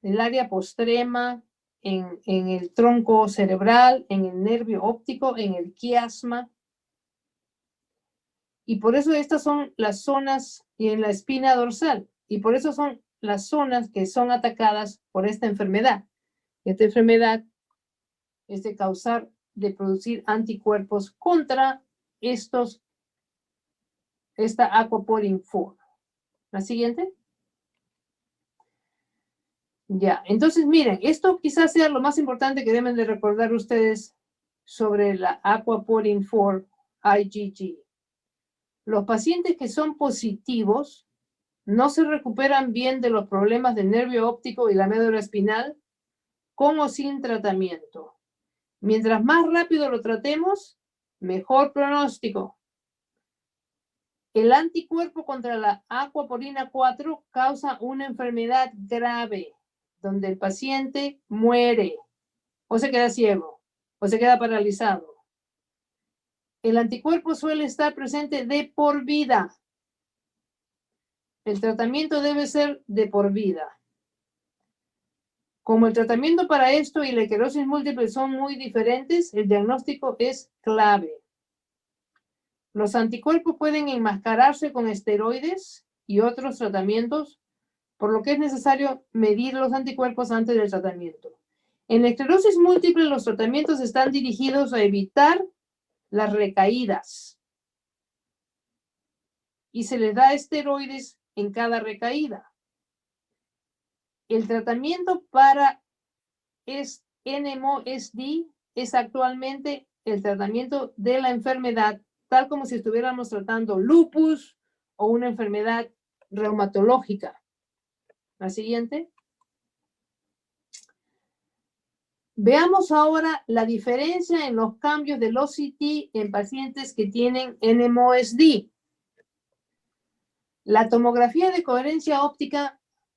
el área postrema, en el tronco cerebral, en el nervio óptico, en el quiasma. Y por eso estas son las zonas y en la espina dorsal. Y por eso son las zonas que son atacadas por esta enfermedad. Esta enfermedad es de producir anticuerpos contra esta aquaporin 4. La siguiente. Ya, entonces miren, esto quizás sea lo más importante que deben de recordar ustedes sobre la aquaporin 4 IgG. Los pacientes que son positivos no se recuperan bien de los problemas del nervio óptico y la médula espinal con o sin tratamiento. Mientras más rápido lo tratemos, mejor pronóstico. El anticuerpo contra la aquaporina 4 causa una enfermedad grave, donde el paciente muere, o se queda ciego, o se queda paralizado. El anticuerpo suele estar presente de por vida. El tratamiento debe ser de por vida. Como el tratamiento para esto y la esclerosis múltiple son muy diferentes, el diagnóstico es clave. Los anticuerpos pueden enmascararse con esteroides y otros tratamientos, por lo que es necesario medir los anticuerpos antes del tratamiento. En la esclerosis múltiple, los tratamientos están dirigidos a evitar las recaídas y se les da esteroides en cada recaída. El tratamiento para NMOSD es actualmente el tratamiento de la enfermedad, tal como si estuviéramos tratando lupus o una enfermedad reumatológica. La siguiente. Veamos ahora la diferencia en los cambios del OCT en pacientes que tienen NMOSD. La tomografía de coherencia óptica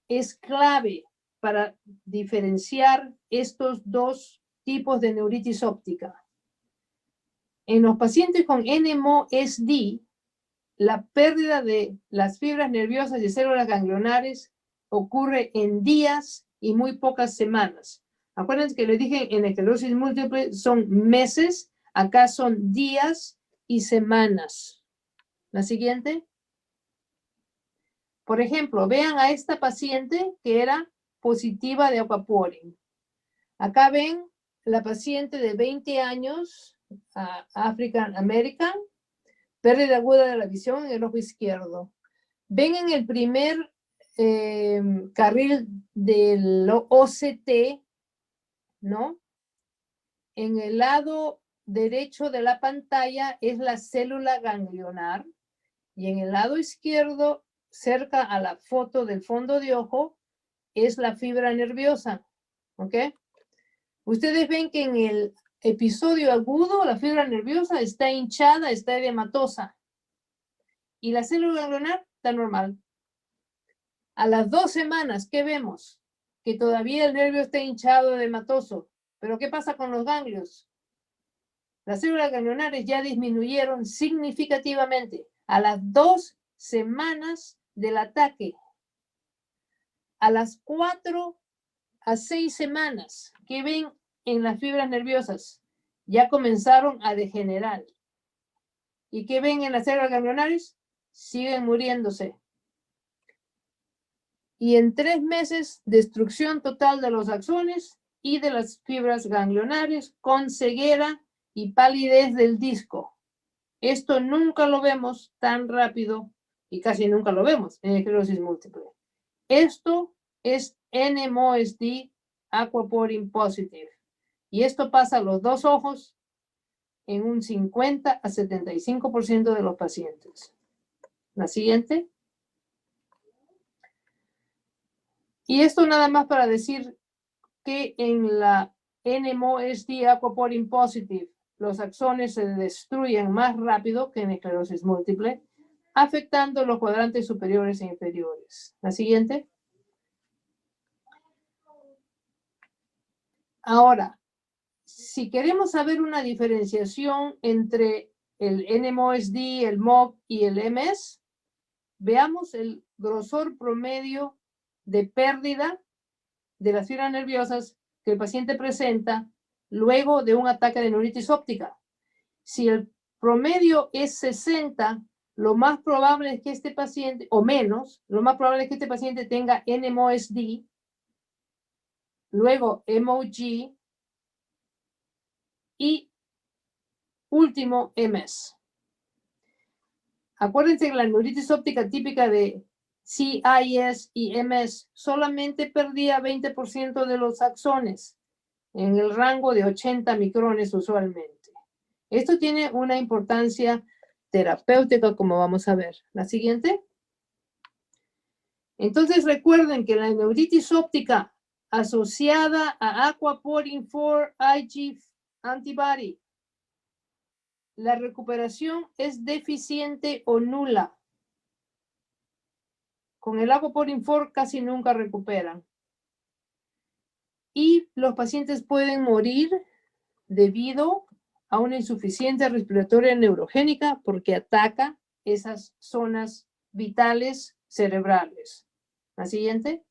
es clave para diferenciar estos dos tipos de neuritis óptica. En los pacientes con NMOSD, la pérdida de las fibras nerviosas y células ganglionares ocurre en días y muy pocas semanas. Acuérdense que les dije en esclerosis múltiple son meses, acá son días y semanas. La siguiente. Por ejemplo, vean a esta paciente que era positiva de aquaporin. Acá ven la paciente de 20 años, African American, pérdida aguda de la visión en el ojo izquierdo. Ven en el primer carril del OCT, ¿no? En el lado derecho de la pantalla es la célula ganglionar y en el lado izquierdo, cerca a la foto del fondo de ojo, es la fibra nerviosa, ¿ok? Ustedes ven que en el episodio agudo la fibra nerviosa está hinchada, está edematosa y la célula ganglionar está normal. A las 2 semanas, ¿qué vemos? Que todavía el nervio está hinchado, edematoso. ¿Pero qué pasa con los ganglios? Las células ganglionares ya disminuyeron significativamente a las 2 semanas del ataque. A las 4 a 6 semanas, ¿qué ven en las fibras nerviosas? Ya comenzaron a degenerar. ¿Y qué ven en las células ganglionares? Siguen muriéndose. Y en 3 meses, destrucción total de los axones y de las fibras ganglionares con ceguera y palidez del disco. Esto nunca lo vemos tan rápido y casi nunca lo vemos en esclerosis múltiple. Esto es NMOSD aquaporin positive. Y esto pasa a los 2 ojos en un 50 a 75% de los pacientes. La siguiente. Y esto nada más para decir que en la NMOSD aquaporin positive los axones se destruyen más rápido que en esclerosis múltiple, afectando los cuadrantes superiores e inferiores. La siguiente. Ahora, si queremos saber una diferenciación entre el NMOSD, el MOG y el MS, veamos el grosor promedio de pérdida de las fibras nerviosas que el paciente presenta luego de un ataque de neuritis óptica. Si el promedio es 60, lo más probable es que este paciente, o menos, lo más probable es que este paciente tenga NMOSD, luego MOG y último MS. Acuérdense que la neuritis óptica típica de CIS y MS solamente perdía 20% de los axones en el rango de 80 micrones usualmente. Esto tiene una importancia terapéutica, como vamos a ver. La siguiente. Entonces recuerden que la neuritis óptica asociada a aquaporin 4 Ig antibody. La recuperación es deficiente o nula. Con el aquaporin 4 casi nunca recuperan. Y los pacientes pueden morir debido a una insuficiencia respiratoria neurogénica porque ataca esas zonas vitales cerebrales. La siguiente.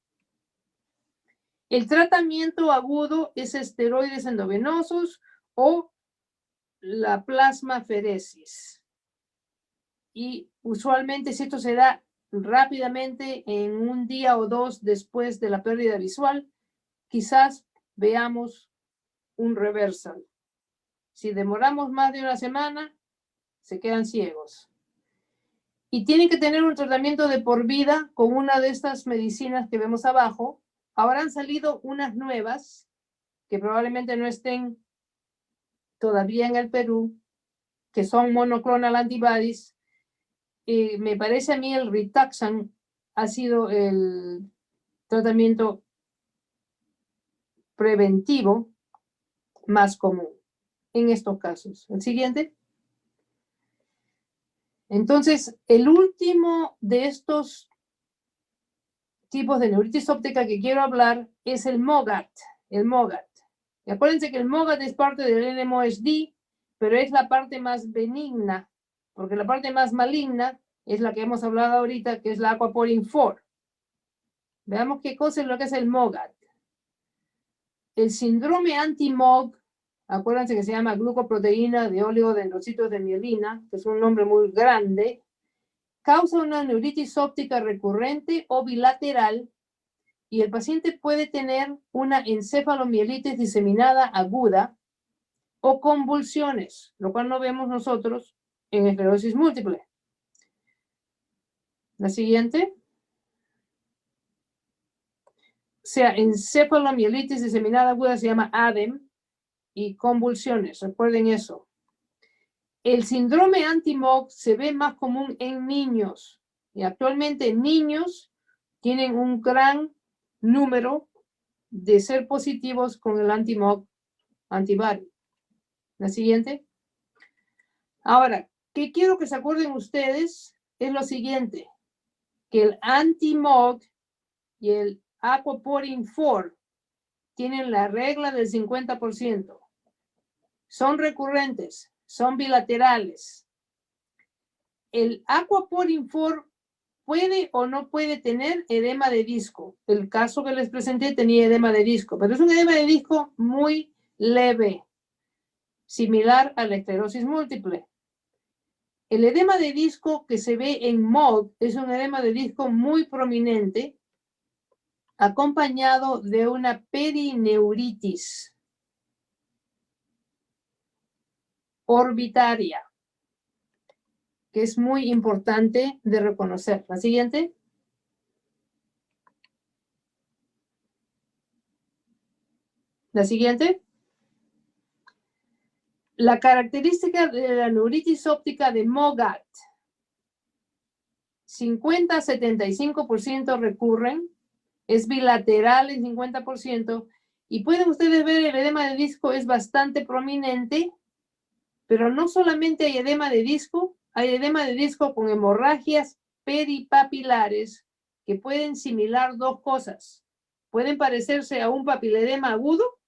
El tratamiento agudo es esteroides endovenosos o la plasmaferesis. Y usualmente si esto se da rápidamente en un día o dos después de la pérdida visual, quizás veamos un reversal. Si demoramos más de una semana, se quedan ciegos. Y tienen que tener un tratamiento de por vida con una de estas medicinas que vemos abajo. Ahora han salido unas nuevas que probablemente no estén todavía en el Perú, que son monoclonal antibodies. Me parece a mí el Rituxan ha sido el tratamiento preventivo más común en estos casos. El siguiente. Entonces, el último de estos tipos de neuritis óptica que quiero hablar es el MOGAD. El MOGAD. Y acuérdense que el MOGAD es parte del NMOSD, pero es la parte más benigna, porque la parte más maligna es la que hemos hablado ahorita, que es la aquaporin 4. Veamos qué cosa es lo que es el MOGAD. El síndrome anti-MOG, acuérdense que se llama glucoproteína de oligodendrocitos de mielina, que es un nombre muy grande, causa una neuritis óptica recurrente o bilateral y el paciente puede tener una encefalomielitis diseminada aguda o convulsiones, lo cual no vemos nosotros en esclerosis múltiple. La siguiente. O sea, encefalomielitis diseminada aguda se llama ADEM y convulsiones, recuerden eso. El síndrome anti-MOG se ve más común en niños y actualmente niños tienen un gran número de ser positivos con el anti-MOG antibody. La siguiente. Ahora, ¿qué quiero que se acuerden ustedes? Es lo siguiente, que el anti-MOG y el aquaporin 4 tienen la regla del 50%. Son recurrentes, son bilaterales. El aquaporin 4 puede o no puede tener edema de disco. El caso que les presenté tenía edema de disco, pero es un edema de disco muy leve, similar a la esclerosis múltiple. El edema de disco que se ve en MOG es un edema de disco muy prominente, acompañado de una perineuritis orbitaria, que es muy importante de reconocer. La siguiente. La siguiente. La característica de la neuritis óptica de MOGAD, 50 a 75% recurren, es bilateral en 50%, y pueden ustedes ver el edema de disco es bastante prominente, pero no solamente hay edema de disco con hemorragias peripapilares que pueden similar dos cosas. Pueden parecerse a un papiledema agudo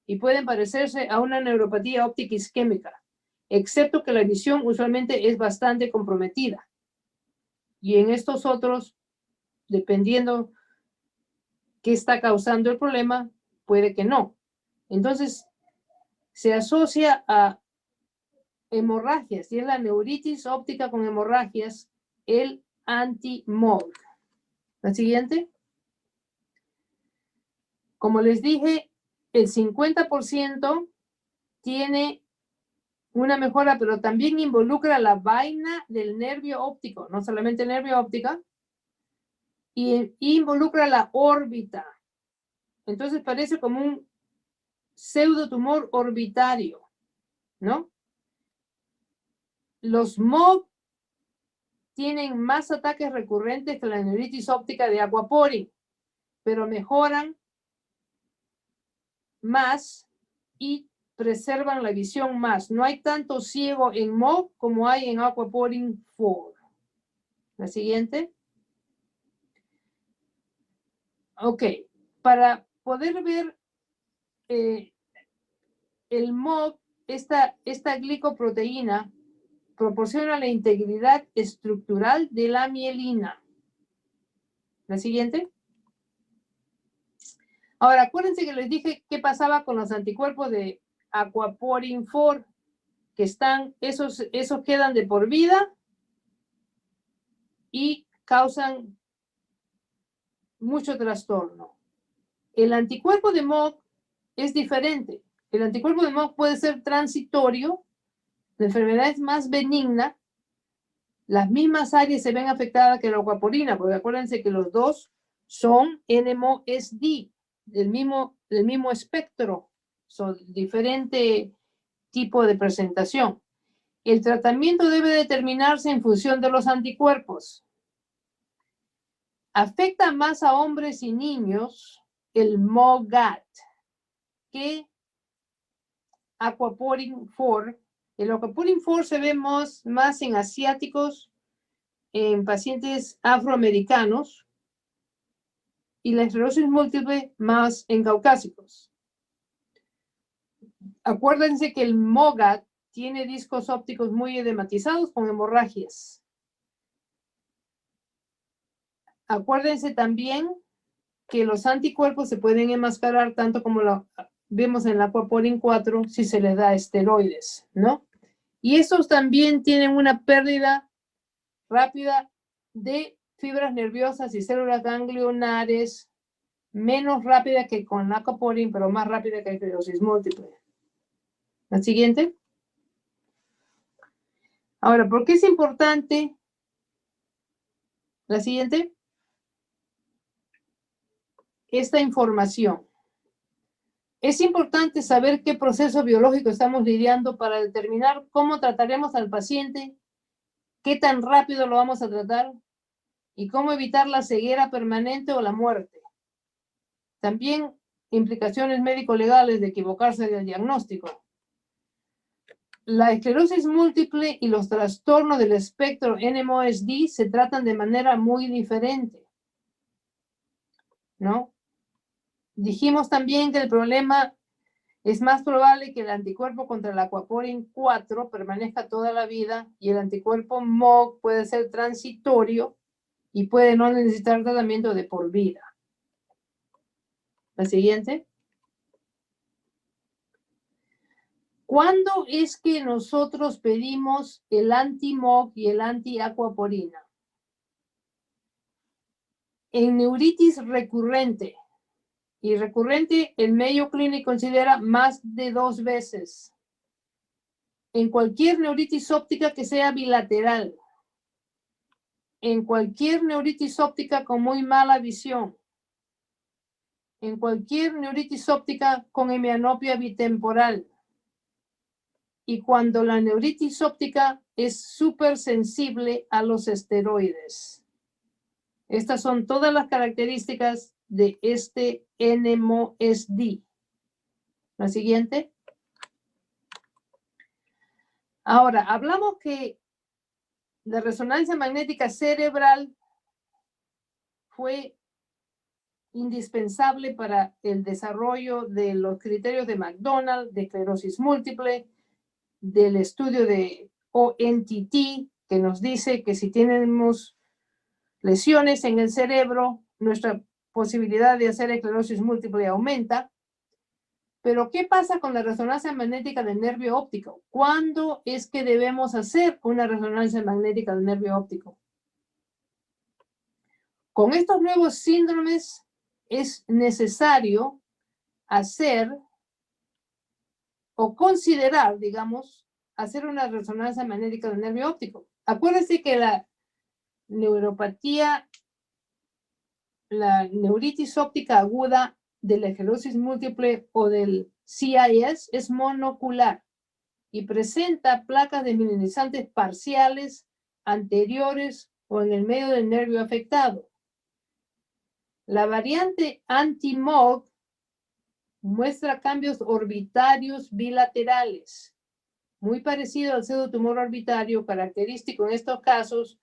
y pueden parecerse a una neuropatía óptica isquémica, excepto que la visión usualmente es bastante comprometida. Y en estos otros, dependiendo qué está causando el problema, puede que no. Entonces, se asocia a hemorragias, y es la neuritis óptica con hemorragias, el anti-MOG. La siguiente. Como les dije, el 50% tiene una mejora, pero también involucra la vaina del nervio óptico, no solamente el nervio óptica, y involucra la órbita. Entonces parece como un pseudotumor orbitario, ¿no? Los MOG tienen más ataques recurrentes que la neuritis óptica de aquaporin, pero mejoran más y preservan la visión más. No hay tanto ciego en MOG como hay en Aquaporin 4. La siguiente. Ok, para poder ver el MOG, esta glicoproteína proporciona la integridad estructural de la mielina. La siguiente. Ahora, acuérdense que les dije qué pasaba con los anticuerpos de Aquaporin 4, que esos quedan de por vida y causan mucho trastorno. El anticuerpo de MOG es diferente. El anticuerpo de MOG puede ser transitorio, la enfermedad es más benigna, las mismas áreas se ven afectadas que la aquaporina, porque acuérdense que los dos son NMOSD, del mismo espectro, son diferente tipo de presentación. El tratamiento debe determinarse en función de los anticuerpos. Afecta más a hombres y niños el MOGAD que Aquaporin 4. El Aquaporin 4 se ve más en asiáticos, en pacientes afroamericanos, y la esclerosis múltiple más en caucásicos. Acuérdense que el MOGAD tiene discos ópticos muy edematizados con hemorragias. Acuérdense también que los anticuerpos se pueden enmascarar tanto como lo vemos en la Aquaporin 4 si se les da esteroides, ¿no? Y estos también tienen una pérdida rápida de fibras nerviosas y células ganglionares, menos rápida que con la Aquaporin, pero más rápida que la esclerosis múltiple. La siguiente. Ahora, ¿por qué es importante? La siguiente. Esta información. Es importante saber qué proceso biológico estamos lidiando para determinar cómo trataremos al paciente, qué tan rápido lo vamos a tratar y cómo evitar la ceguera permanente o la muerte. También implicaciones médico-legales de equivocarse del diagnóstico. La esclerosis múltiple y los trastornos del espectro NMOSD se tratan de manera muy diferente, ¿no? Dijimos también que el problema es más probable que el anticuerpo contra el Aquaporin 4 permanezca toda la vida y el anticuerpo MOG puede ser transitorio y puede no necesitar tratamiento de por vida. La siguiente. ¿Cuándo es que nosotros pedimos el anti-MOG y el anti-aquaporina? En neuritis recurrente. Y recurrente, el Mayo Clinic considera más de 2 veces. En cualquier neuritis óptica que sea bilateral. En cualquier neuritis óptica con muy mala visión. En cualquier neuritis óptica con hemianopia bitemporal. Y cuando la neuritis óptica es súper sensible a los esteroides. Estas son todas las características de este NMOSD. La siguiente. Ahora, hablamos que la resonancia magnética cerebral fue indispensable para el desarrollo de los criterios de McDonald, de esclerosis múltiple, del estudio de ONTT, que nos dice que si tenemos lesiones en el cerebro, nuestra posibilidad de hacer esclerosis múltiple aumenta. Pero, ¿qué pasa con la resonancia magnética del nervio óptico? ¿Cuándo es que debemos hacer una resonancia magnética del nervio óptico? Con estos nuevos síndromes es necesario hacer o considerar, digamos, hacer una resonancia magnética del nervio óptico. Acuérdense que la neuropatía, la neuritis óptica aguda de la esclerosis múltiple o del CIS es monocular y presenta placas desmineralizantes parciales, anteriores o en el medio del nervio afectado. La variante anti-MOG muestra cambios orbitarios bilaterales, muy parecido al pseudotumor orbitario, característico en estos casos,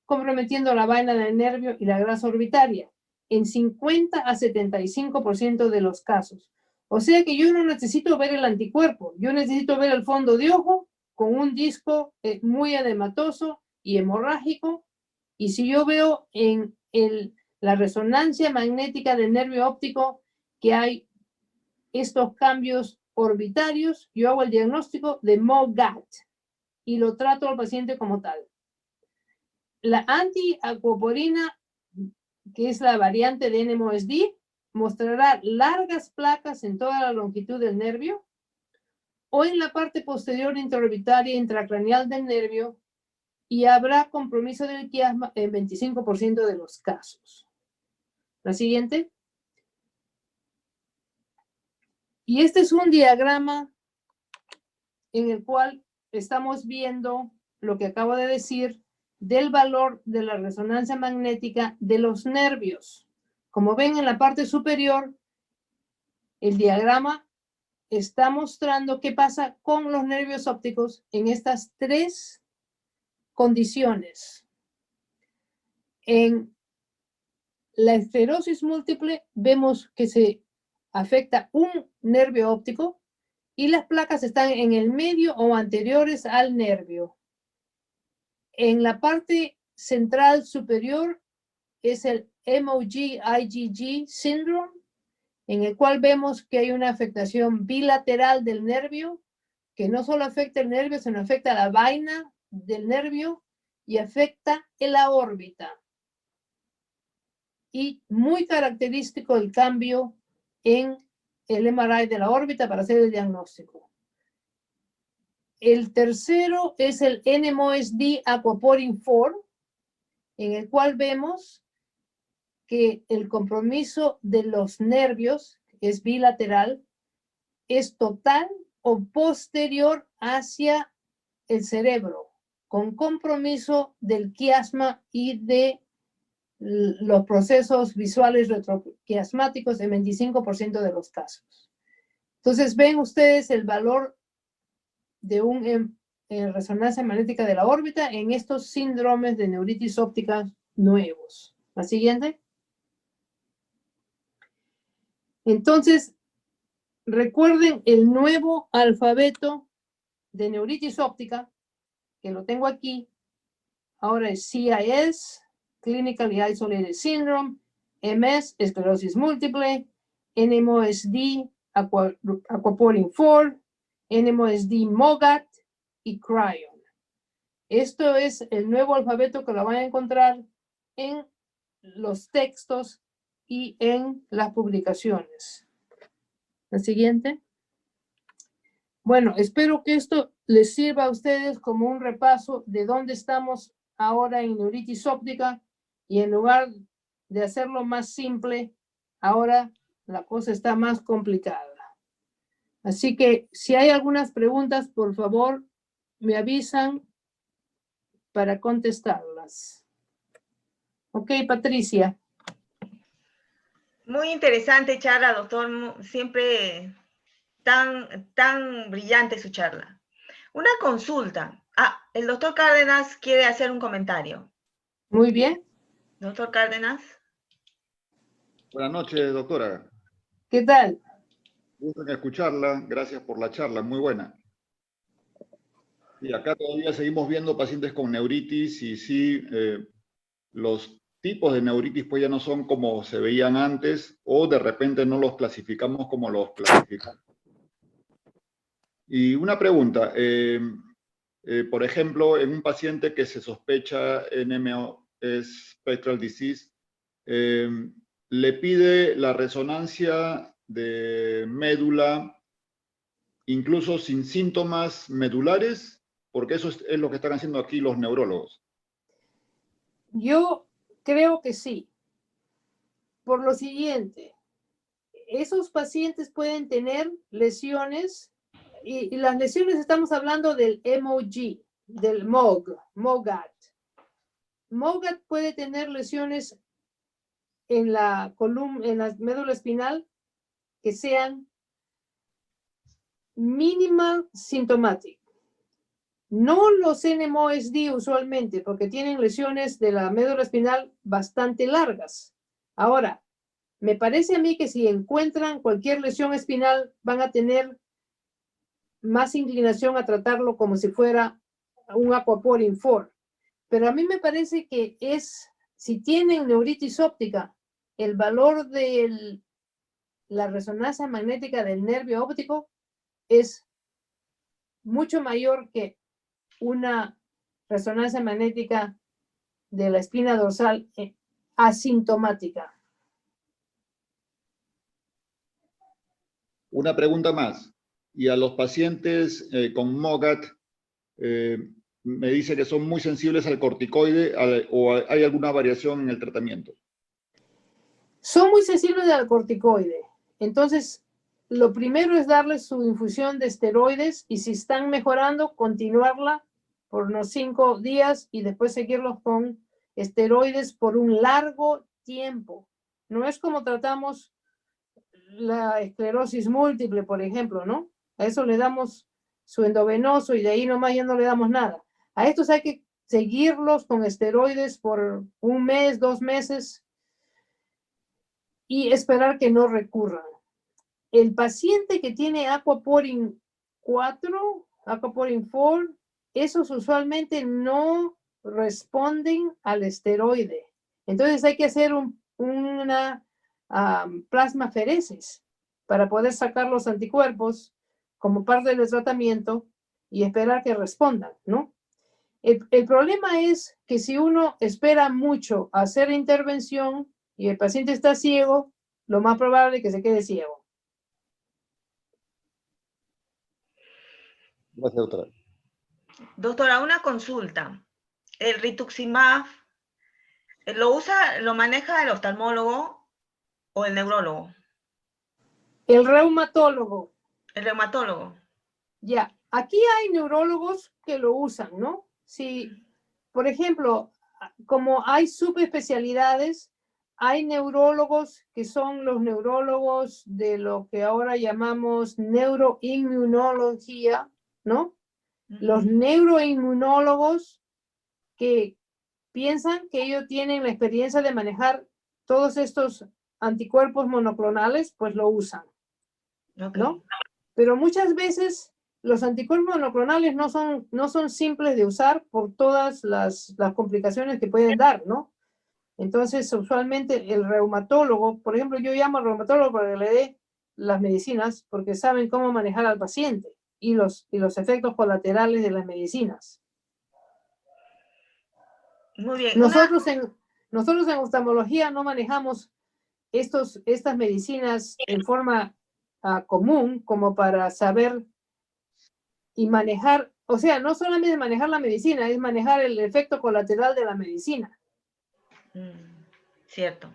comprometiendo la vaina del nervio y la grasa orbitaria, en 50 a 75% de los casos. O sea que yo no necesito ver el anticuerpo, yo necesito ver el fondo de ojo con un disco muy edematoso y hemorrágico, y si yo veo en la resonancia magnética del nervio óptico que hay estos cambios orbitarios, yo hago el diagnóstico de MOGAD y lo trato al paciente como tal. La antiacuoporina, que es la variante de NMOSD, mostrará largas placas en toda la longitud del nervio o en la parte posterior intraorbitaria intracraneal del nervio, y habrá compromiso del quiasma en 25% de los casos. La siguiente. Y este es un diagrama en el cual estamos viendo lo que acabo de decir del valor de la resonancia magnética de los nervios. Como ven en la parte superior, el diagrama está mostrando qué pasa con los nervios ópticos en estas tres condiciones. En la esclerosis múltiple vemos que se afecta un nervio óptico y las placas están en el medio o anteriores al nervio. En la parte central superior es el MOG-IgG syndrome, en el cual vemos que hay una afectación bilateral del nervio, que no solo afecta el nervio, sino afecta la vaina del nervio y afecta en la órbita. Y muy característico el cambio en el MRI de la órbita para hacer el diagnóstico. El tercero es el NMOSD Aquaporin 4, en el cual vemos que el compromiso de los nervios es bilateral, es total o posterior hacia el cerebro, con compromiso del quiasma y de los procesos visuales retroquiasmáticos en 25% de los casos. Entonces ven ustedes el valor de una resonancia magnética de la órbita en estos síndromes de neuritis óptica nuevos. La siguiente. Entonces, recuerden el nuevo alfabeto de neuritis óptica, que lo tengo aquí. Ahora es CIS, Clinically Isolated Syndrome, MS, esclerosis múltiple, NMOSD, Aquaporin 4, NMOSD MOGAD y Cryon. Esto es el nuevo alfabeto que lo van a encontrar en los textos y en las publicaciones. La siguiente. Bueno, espero que esto les sirva a ustedes como un repaso de dónde estamos ahora en neuritis óptica, y en lugar de hacerlo más simple, ahora la cosa está más complicada. Así que si hay algunas preguntas, por favor, me avisan para contestarlas. Ok, Patricia. Muy interesante charla, doctor. Siempre tan brillante su charla. Una consulta. El doctor Cárdenas quiere hacer un comentario. Muy bien. Doctor Cárdenas. Buenas noches, doctora. ¿Qué tal? Gusto en escucharla. Gracias por la charla, muy buena. Y acá todavía seguimos viendo pacientes con neuritis y sí, los tipos de neuritis pues ya no son como se veían antes, o de repente no los clasificamos como los clasificamos. Y una pregunta, por ejemplo, en un paciente que se sospecha NMO spectral disease, le pide la resonancia de médula incluso sin síntomas medulares, porque eso es lo que están haciendo aquí los neurólogos. Yo creo que sí. Por lo siguiente, esos pacientes pueden tener lesiones, y las lesiones estamos hablando del MOG, del MOGAD. MOGAD puede tener lesiones en la columna, en la médula espinal, que sean minimal symptomatic. No los NMOSD usualmente, porque tienen lesiones de la médula espinal bastante largas. Ahora, me parece a mí que si encuentran cualquier lesión espinal, van a tener más inclinación a tratarlo como si fuera un Aquaporin 4. Pero a mí me parece que si tienen neuritis óptica, el valor de la resonancia magnética del nervio óptico es mucho mayor que una resonancia magnética de la espina dorsal asintomática. Una pregunta más. Y a los pacientes con MOGAD, me dice que son muy sensibles al corticoide o hay alguna variación en el tratamiento. Son muy sensibles al corticoide. Entonces, lo primero es darles su infusión de esteroides y si están mejorando, continuarla por unos 5 días y después seguirlos con esteroides por un largo tiempo. No es como tratamos la esclerosis múltiple, por ejemplo, ¿no? A eso le damos su endovenoso y de ahí nomás ya no le damos nada. A estos hay que seguirlos con esteroides por 1 mes, 2 meses y esperar que no recurran. El paciente que tiene Aquaporin 4, Aquaporin 4, esos usualmente no responden al esteroide. Entonces hay que hacer una plasmaferesis para poder sacar los anticuerpos como parte del tratamiento y esperar que respondan, ¿no? El problema es que si uno espera mucho a hacer intervención y el paciente está ciego, lo más probable es que se quede ciego. Gracias, doctora. Doctora, una consulta. ¿El rituximab lo maneja el oftalmólogo o el neurólogo? El reumatólogo. El reumatólogo. Ya, aquí hay neurólogos que lo usan, ¿no? Si, por ejemplo, como hay subespecialidades, hay neurólogos que son los neurólogos de lo que ahora llamamos neuroinmunología, ¿no? Los neuroinmunólogos que piensan que ellos tienen la experiencia de manejar todos estos anticuerpos monoclonales, pues lo usan, ¿no? Pero muchas veces los anticuerpos monoclonales no son simples de usar por todas las complicaciones que pueden dar, ¿no? Entonces, usualmente el reumatólogo, por ejemplo, yo llamo al reumatólogo para que le dé las medicinas porque saben cómo manejar al paciente y los efectos colaterales de las medicinas. Muy bien. Nosotros en oftalmología no manejamos estas medicinas en forma común como para saber y manejar, o sea, no solamente manejar la medicina, es manejar el efecto colateral de la medicina. Cierto.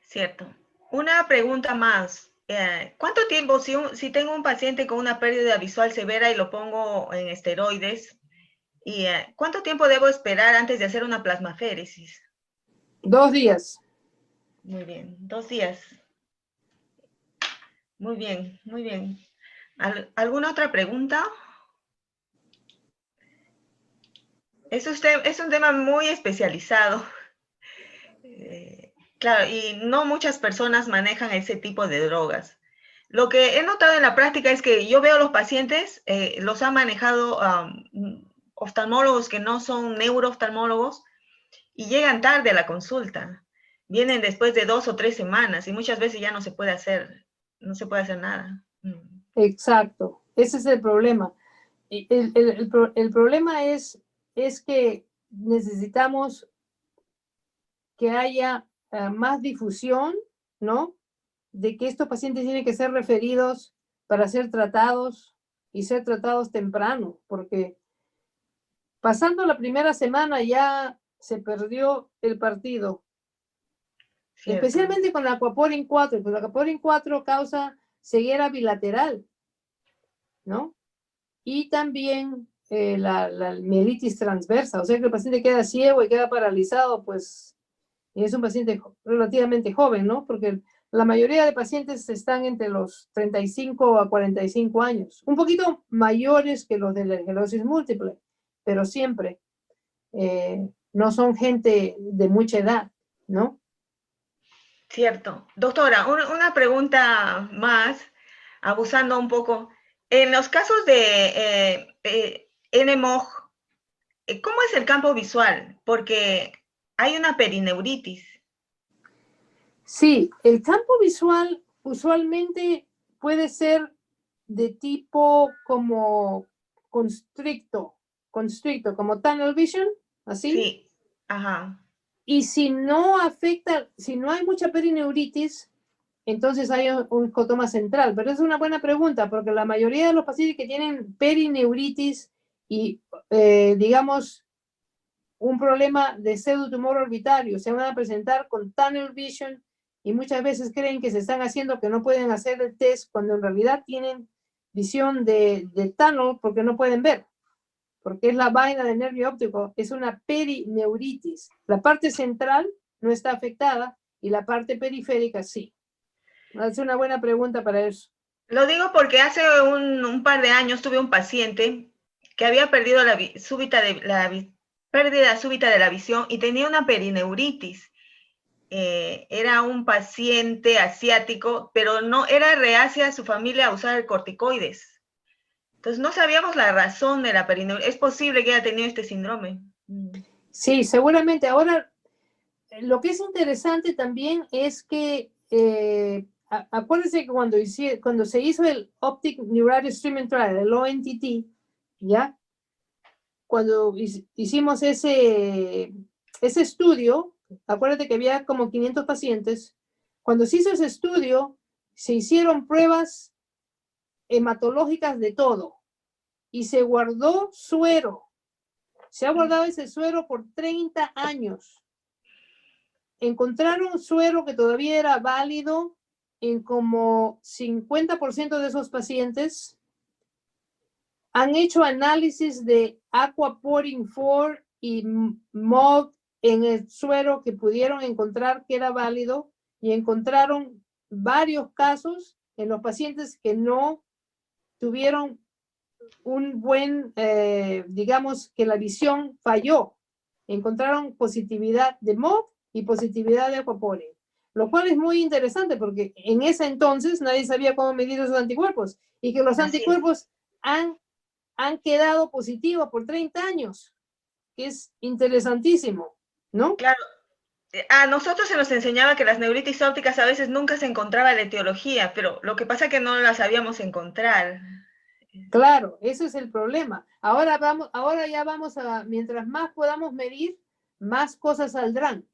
Cierto. Una pregunta más. ¿Cuánto tiempo, si tengo un paciente con una pérdida visual severa y lo pongo en esteroides, cuánto tiempo debo esperar antes de hacer una plasmaféresis? 2 días. Muy bien, 2 días. Muy bien, muy bien. ¿Alguna otra pregunta? Es un tema muy especializado. Claro, y no muchas personas manejan ese tipo de drogas. Lo que he notado en la práctica es que yo veo a los pacientes, los han manejado oftalmólogos que no son neurooftalmólogos y llegan tarde a la consulta. Vienen después de 2 o 3 semanas y muchas veces ya no se puede hacer nada. Exacto, ese es el problema. El problema es que necesitamos que haya más difusión, ¿no? De que estos pacientes tienen que ser referidos para ser tratados y ser tratados temprano, porque pasando la primera semana ya se perdió el partido. Cierto. Especialmente con la Aquaporin 4, pues la Aquaporin 4 causa ceguera bilateral, ¿no? Y también la mielitis transversa, o sea que el paciente queda ciego y queda paralizado, pues y es un paciente relativamente joven, ¿no? Porque La mayoría de pacientes están entre los 35 a 45 años, un poquito mayores que los de la esclerosis múltiple, pero siempre no son gente de mucha edad, ¿no? Cierto. Doctora, una pregunta más, abusando un poco. En los casos de NMOG, ¿cómo es el campo visual? Porque hay una perineuritis. Sí, el campo visual usualmente puede ser de tipo como constricto, como tunnel vision, así. Sí, ajá. Y si no afecta, si no hay mucha perineuritis, entonces hay un escotoma central. Pero es una buena pregunta, porque la mayoría de los pacientes que tienen perineuritis y, digamos, un problema de pseudotumor orbitario se van a presentar con tunnel vision y muchas veces creen que se están haciendo, que no pueden hacer el test, cuando en realidad tienen visión de tunnel porque no pueden ver, porque es la vaina del nervio óptico, es una perineuritis. La parte central no está afectada y la parte periférica sí. Es una buena pregunta para eso. Lo digo porque hace un par de años tuve un paciente que había perdido pérdida súbita de la visión y tenía una perineuritis. Era un paciente asiático, pero no era reacia a su familia a usar corticoides. Entonces no sabíamos la razón de la perineuritis. Es posible que haya tenido este síndrome. Sí, seguramente. Ahora, lo que es interesante también es que acuérdense que cuando se hizo el Optic Neuritis Treatment Trial, el ONTT, ¿ya? Cuando hicimos ese estudio, acuérdate que había como 500 pacientes. Cuando se hizo ese estudio, se hicieron pruebas hematológicas de todo y se guardó suero. Se ha guardado ese suero por 30 años. Encontraron suero que todavía era válido en como 50% de esos pacientes. Han hecho análisis de Aquaporin 4 y MOG en el suero que pudieron encontrar que era válido y encontraron varios casos en los pacientes que no tuvieron un buen, digamos que la visión falló. Encontraron positividad de MOG y positividad de Aquaporin, lo cual es muy interesante porque en ese entonces nadie sabía cómo medir esos anticuerpos y que los anticuerpos han quedado positivos por 30 años, que es interesantísimo, ¿no? Claro, a nosotros se nos enseñaba que las neuritis ópticas a veces nunca se encontraba la etiología, pero lo que pasa es que no la sabíamos encontrar. Claro, eso es el problema. Ahora ya vamos a, mientras más podamos medir, más cosas saldrán.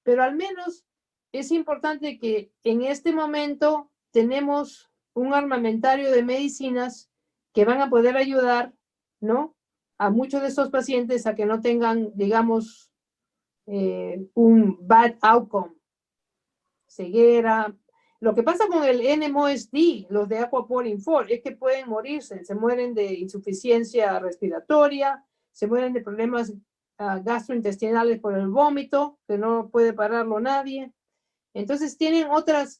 Pero al menos es importante que en este momento tenemos un armamentario de medicinas que van a poder ayudar, ¿no? A muchos de estos pacientes a que no tengan, digamos, un bad outcome, ceguera. Lo que pasa con el NMOSD, los de Aquaporin 4, es que pueden morirse, se mueren de insuficiencia respiratoria, se mueren de problemas gastrointestinales por el vómito, que no puede pararlo nadie. Entonces tienen otros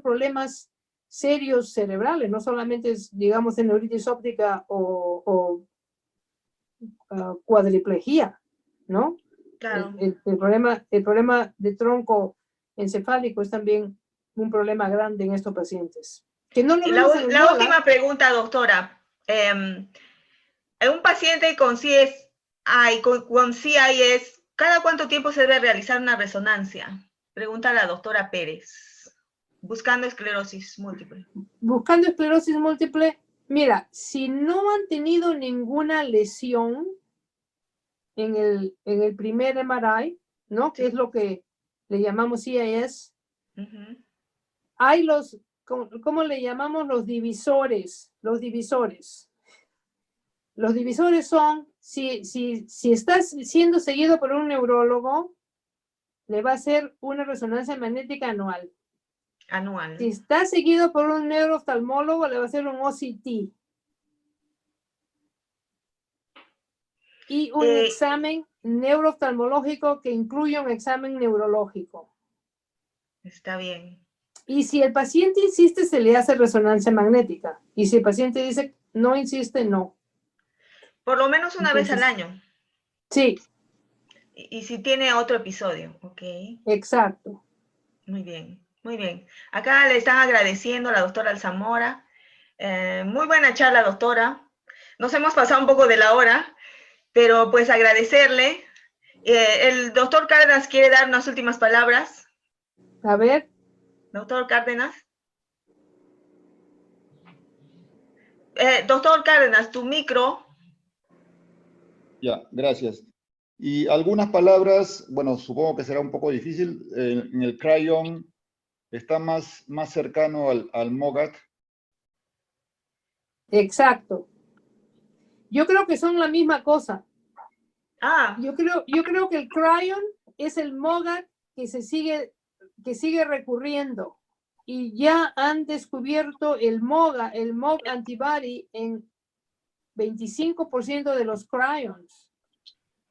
problemas serios cerebrales, no solamente es, digamos, neuritis óptica o cuadriplegia, ¿no? Claro. El problema de tronco encefálico es también un problema grande en estos pacientes. Que no lo vemos en La última pregunta, doctora. Un paciente con CIS, con CIS, ¿cada cuánto tiempo se debe realizar una resonancia? Pregunta la doctora Pérez. Buscando esclerosis múltiple. Buscando esclerosis múltiple, mira, si no han tenido ninguna lesión en el primer MRI, ¿no? Que es lo que le llamamos CIS. Hay ¿cómo le llamamos? Los divisores. Los divisores son, si estás siendo seguido por un neurólogo, le va a hacer una resonancia magnética anual. Si está seguido por un neurooftalmólogo, le va a hacer un OCT. Y un examen neurooftalmológico que incluye un examen neurológico. Está bien. Y si el paciente insiste, se le hace resonancia magnética. Y si el paciente dice no insiste, no. Por lo menos una vez al Entonces, año. Sí, Y si tiene otro episodio, ok. exacto. Muy bien, muy bien. Acá le están agradeciendo a la doctora Alzamora. Muy buena charla, doctora. Nos hemos pasado un poco de la hora, pero pues agradecerle. El doctor Cárdenas quiere dar unas últimas palabras. A ver, Doctor Cárdenas. Doctor Cárdenas, tu micro. Ya, gracias. Y algunas palabras, bueno, supongo que será un poco difícil. En el Cryon está más cercano al MOGAT. exacto. Yo creo que son la misma cosa. Ah, Yo creo que el Cryon es el MOGAT que sigue recurriendo. Y ya han descubierto el MOG antibody en 25% de los Cryons.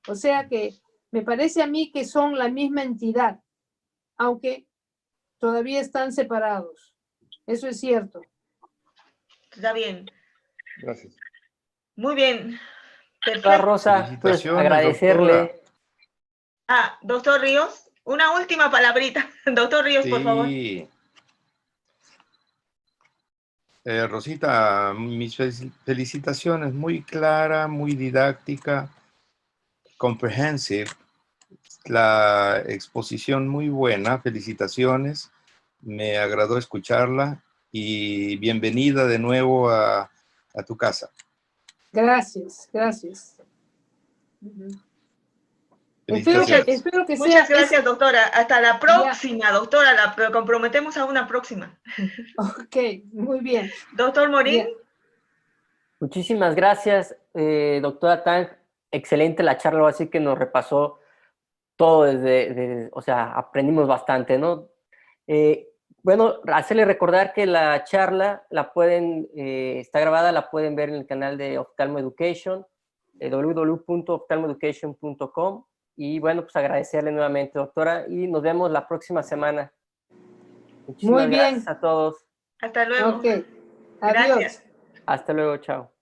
O sea que me parece a mí que son la misma entidad, aunque todavía están separados. Eso es cierto. está bien. Gracias. Muy bien. Doctora Perfecto. Rosa, pues Felicitaciones, agradecerle. doctora. Ah, doctor Ríos, una última palabrita. Doctor Ríos, por favor. Sí. Rosita, mis felicitaciones, muy clara, muy didáctica, comprehensive, la exposición muy buena, felicitaciones, me agradó escucharla y bienvenida de nuevo a tu casa. Gracias, gracias. Felicitaciones. Espero que sea. Muchas gracias, doctora. Hasta la próxima, doctora. La comprometemos a una próxima. Ok, muy bien. Doctor Morín. Bien. Muchísimas gracias, doctora Tang. Excelente la charla, así que nos repasó todo o sea, aprendimos bastante, ¿no? Bueno, hacerle recordar que la charla está grabada, la pueden ver en el canal de Ophthalmo Education, www.ophthalmoeducation.com. Y bueno, pues agradecerle nuevamente, doctora, y nos vemos la próxima semana. Muchísimas Muy bien. gracias a todos. Hasta luego. Ok. Adiós. Gracias. Hasta luego, chao.